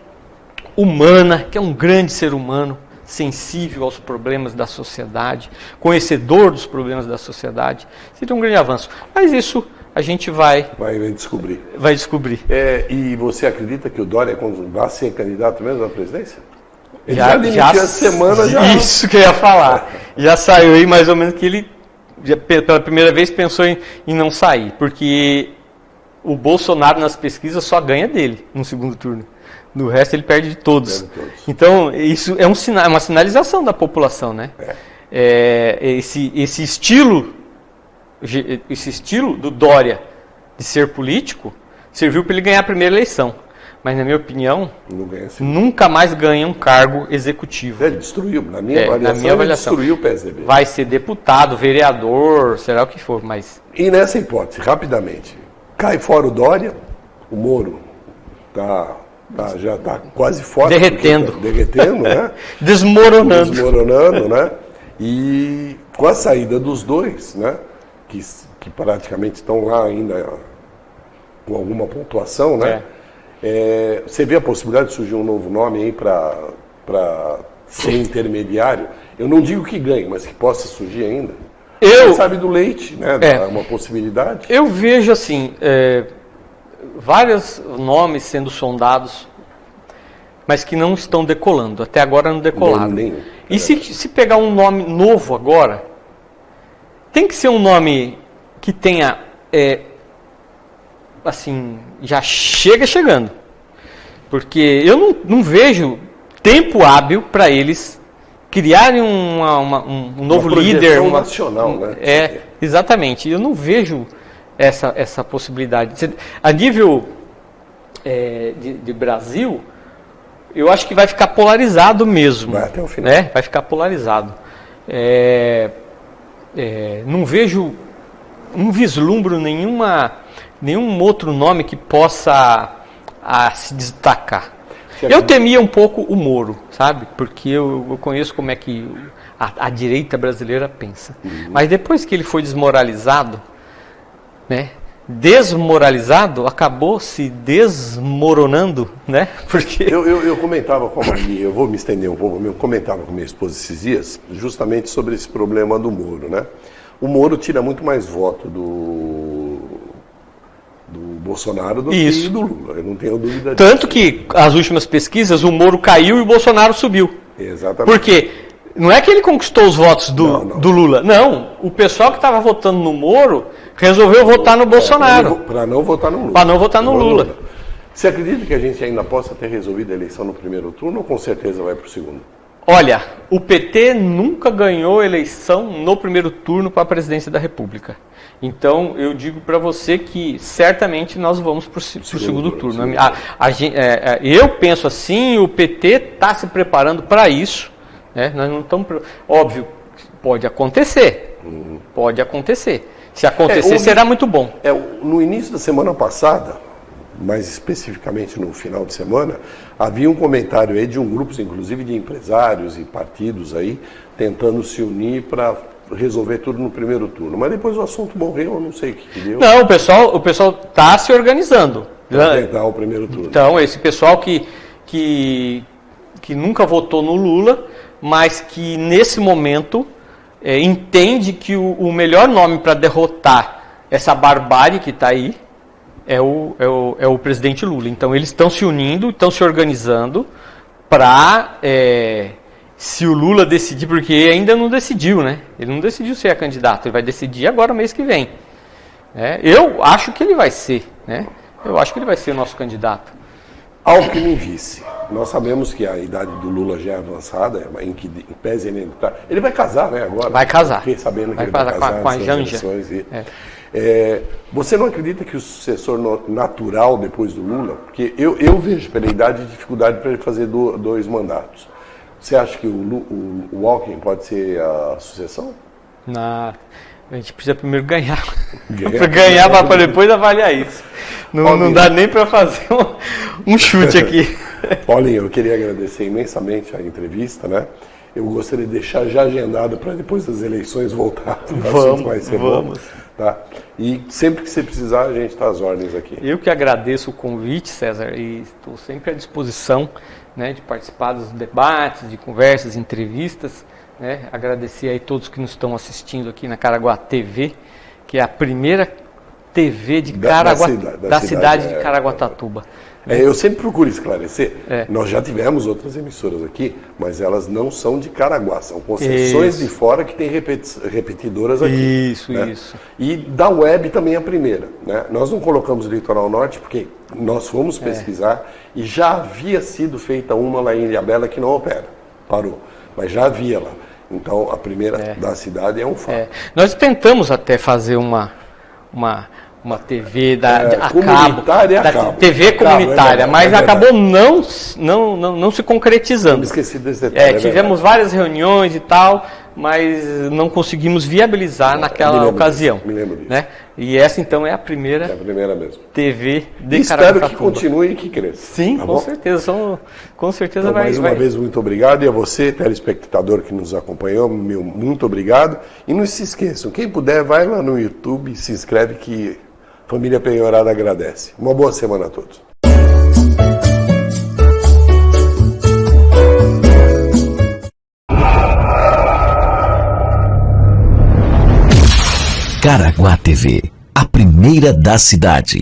humana, que é um grande ser humano, sensível aos problemas da sociedade, conhecedor dos problemas da sociedade. Seria um grande avanço. Mas isso a gente vai descobrir. Vai descobrir. E você acredita que o Dória vai ser candidato mesmo à presidência? Ele Já essa semana já. Isso que eu ia falar. Já saiu aí mais ou menos que ele, pela primeira vez, pensou em não sair. Porque o Bolsonaro nas pesquisas só ganha dele no segundo turno. No resto ele perde de todos. Então, isso é uma sinalização da população, né? Esse estilo do Dória de ser político serviu para ele ganhar a primeira eleição. Mas, na minha opinião, nunca mais ganha um cargo executivo. Ele destruiu, na minha avaliação, ele destruiu o PSDB. Vai ser deputado, vereador, será o que for, mas... E nessa hipótese, rapidamente, cai fora o Dória, o Moro já está quase fora. Derretendo, né? Desmoronando, né? E com a saída dos dois, né? Que praticamente estão lá ainda com alguma pontuação, né? Você vê a possibilidade de surgir um novo nome aí para ser intermediário? Eu não digo que ganhe, mas que possa surgir ainda. Você sabe do Leite, né? É uma possibilidade. Eu vejo assim, vários nomes sendo sondados, mas que não estão decolando. Até agora não decolaram. E se pegar um nome novo agora, tem que ser um nome que tenha, assim, já chegando. Porque eu não vejo tempo hábil para eles criarem um novo líder. Nacional, né? Exatamente. Eu não vejo essa possibilidade. A nível de Brasil, eu acho que vai ficar polarizado mesmo. Vai até o final. Né? Vai ficar polarizado. Não vislumbro nenhum outro nome que possa se destacar. Eu temia um pouco o Moro, sabe? Porque eu conheço como é que a direita brasileira pensa. Mas depois que ele foi desmoralizado, né? Desmoralizado, acabou se desmoronando, né? Porque eu comentava com a Maria, eu vou me estender um pouco, eu comentava com minha esposa esses dias, justamente sobre esse problema do Moro, né? O Moro tira muito mais voto do Bolsonaro do que do Lula, eu não tenho dúvida disso. Tanto que as últimas pesquisas, o Moro caiu e o Bolsonaro subiu. Exatamente. Porque não é que ele conquistou os votos do Lula, não. O pessoal que estava votando no Moro resolveu votar no Bolsonaro. Para não votar no Lula. Para não votar no Lula. Você acredita que a gente ainda possa ter resolvido a eleição no primeiro turno ou com certeza vai para o segundo? Olha, o PT nunca ganhou eleição no primeiro turno para a presidência da República. Então, eu digo para você que certamente nós vamos para o segundo turno. Eu penso assim, o PT está se preparando para isso. Né? Nós não estamos... Óbvio, pode acontecer. Pode acontecer. Se acontecer, será muito bom. No início da semana passada, mais especificamente no final de semana, havia um comentário aí de um grupo, inclusive de empresários e partidos aí, tentando se unir para resolver tudo no primeiro turno. Mas depois o assunto morreu, eu não sei o que deu. Não, o pessoal está se organizando. Para tentar o primeiro turno. Então, esse pessoal que nunca votou no Lula, mas que nesse momento entende que o melhor nome para derrotar essa barbárie que está aí é o presidente Lula. Então, eles estão se unindo, estão se organizando para, se o Lula decidir, porque ainda não decidiu, né? Ele não decidiu ser candidato, ele vai decidir agora, mês que vem. Eu acho que ele vai ser, né? Eu acho que ele vai ser o nosso candidato. Alckmin vice. Nós sabemos que a idade do Lula já é avançada, em pese ele vai casar, né? Agora. Vai casar. Fiquei sabendo que vai ele vai casar com a Janja. Você não acredita que o sucessor natural depois do Lula, porque eu vejo pela idade dificuldade para ele fazer dois mandatos. Você acha que o Alckmin pode ser a sucessão? Não, a gente precisa primeiro ganhar. Ganhar para depois avaliar isso. Não dá nem para fazer um chute aqui. Paulinho, eu queria agradecer imensamente a entrevista, né? Eu gostaria de deixar já agendado para depois das eleições voltar. Vamos. Tá? E sempre que você precisar, a gente está às ordens aqui. Eu que agradeço o convite, César, e estou sempre à disposição, né, de participar dos debates, de conversas, entrevistas. Né? Agradecer aí todos que nos estão assistindo aqui na Caraguá TV, que é a primeira TV de da cidade de Caraguatatuba. Eu sempre procuro esclarecer. Nós já tivemos outras emissoras aqui, mas elas não são de Caraguá, são concessões de fora que tem repetidoras aqui. Isso. E da web também a primeira. Né? Nós não colocamos o Litoral Norte porque nós fomos pesquisar e já havia sido feita uma lá em Ilhabela que não opera. Parou. Mas já havia lá. Então a primeira da cidade é um fato. Nós tentamos até fazer uma TV comunitária a cabo. TV comunitária, mas acabou não se concretizando. Esqueci desse detalhe. Tivemos várias reuniões e tal, mas não conseguimos viabilizar naquela ocasião. Me lembro disso. Né? E essa então é a primeira, mesmo. TV de Caraguatatuba. Espero que continue e que cresça. Sim, tá com certeza vai. Mais uma vez, muito obrigado. E a você, telespectador que nos acompanhou, muito obrigado. E não se esqueçam, quem puder, vai lá no YouTube e se inscreve que Família Penhorada agradece. Uma boa semana a todos. Caraguá TV, a primeira da cidade.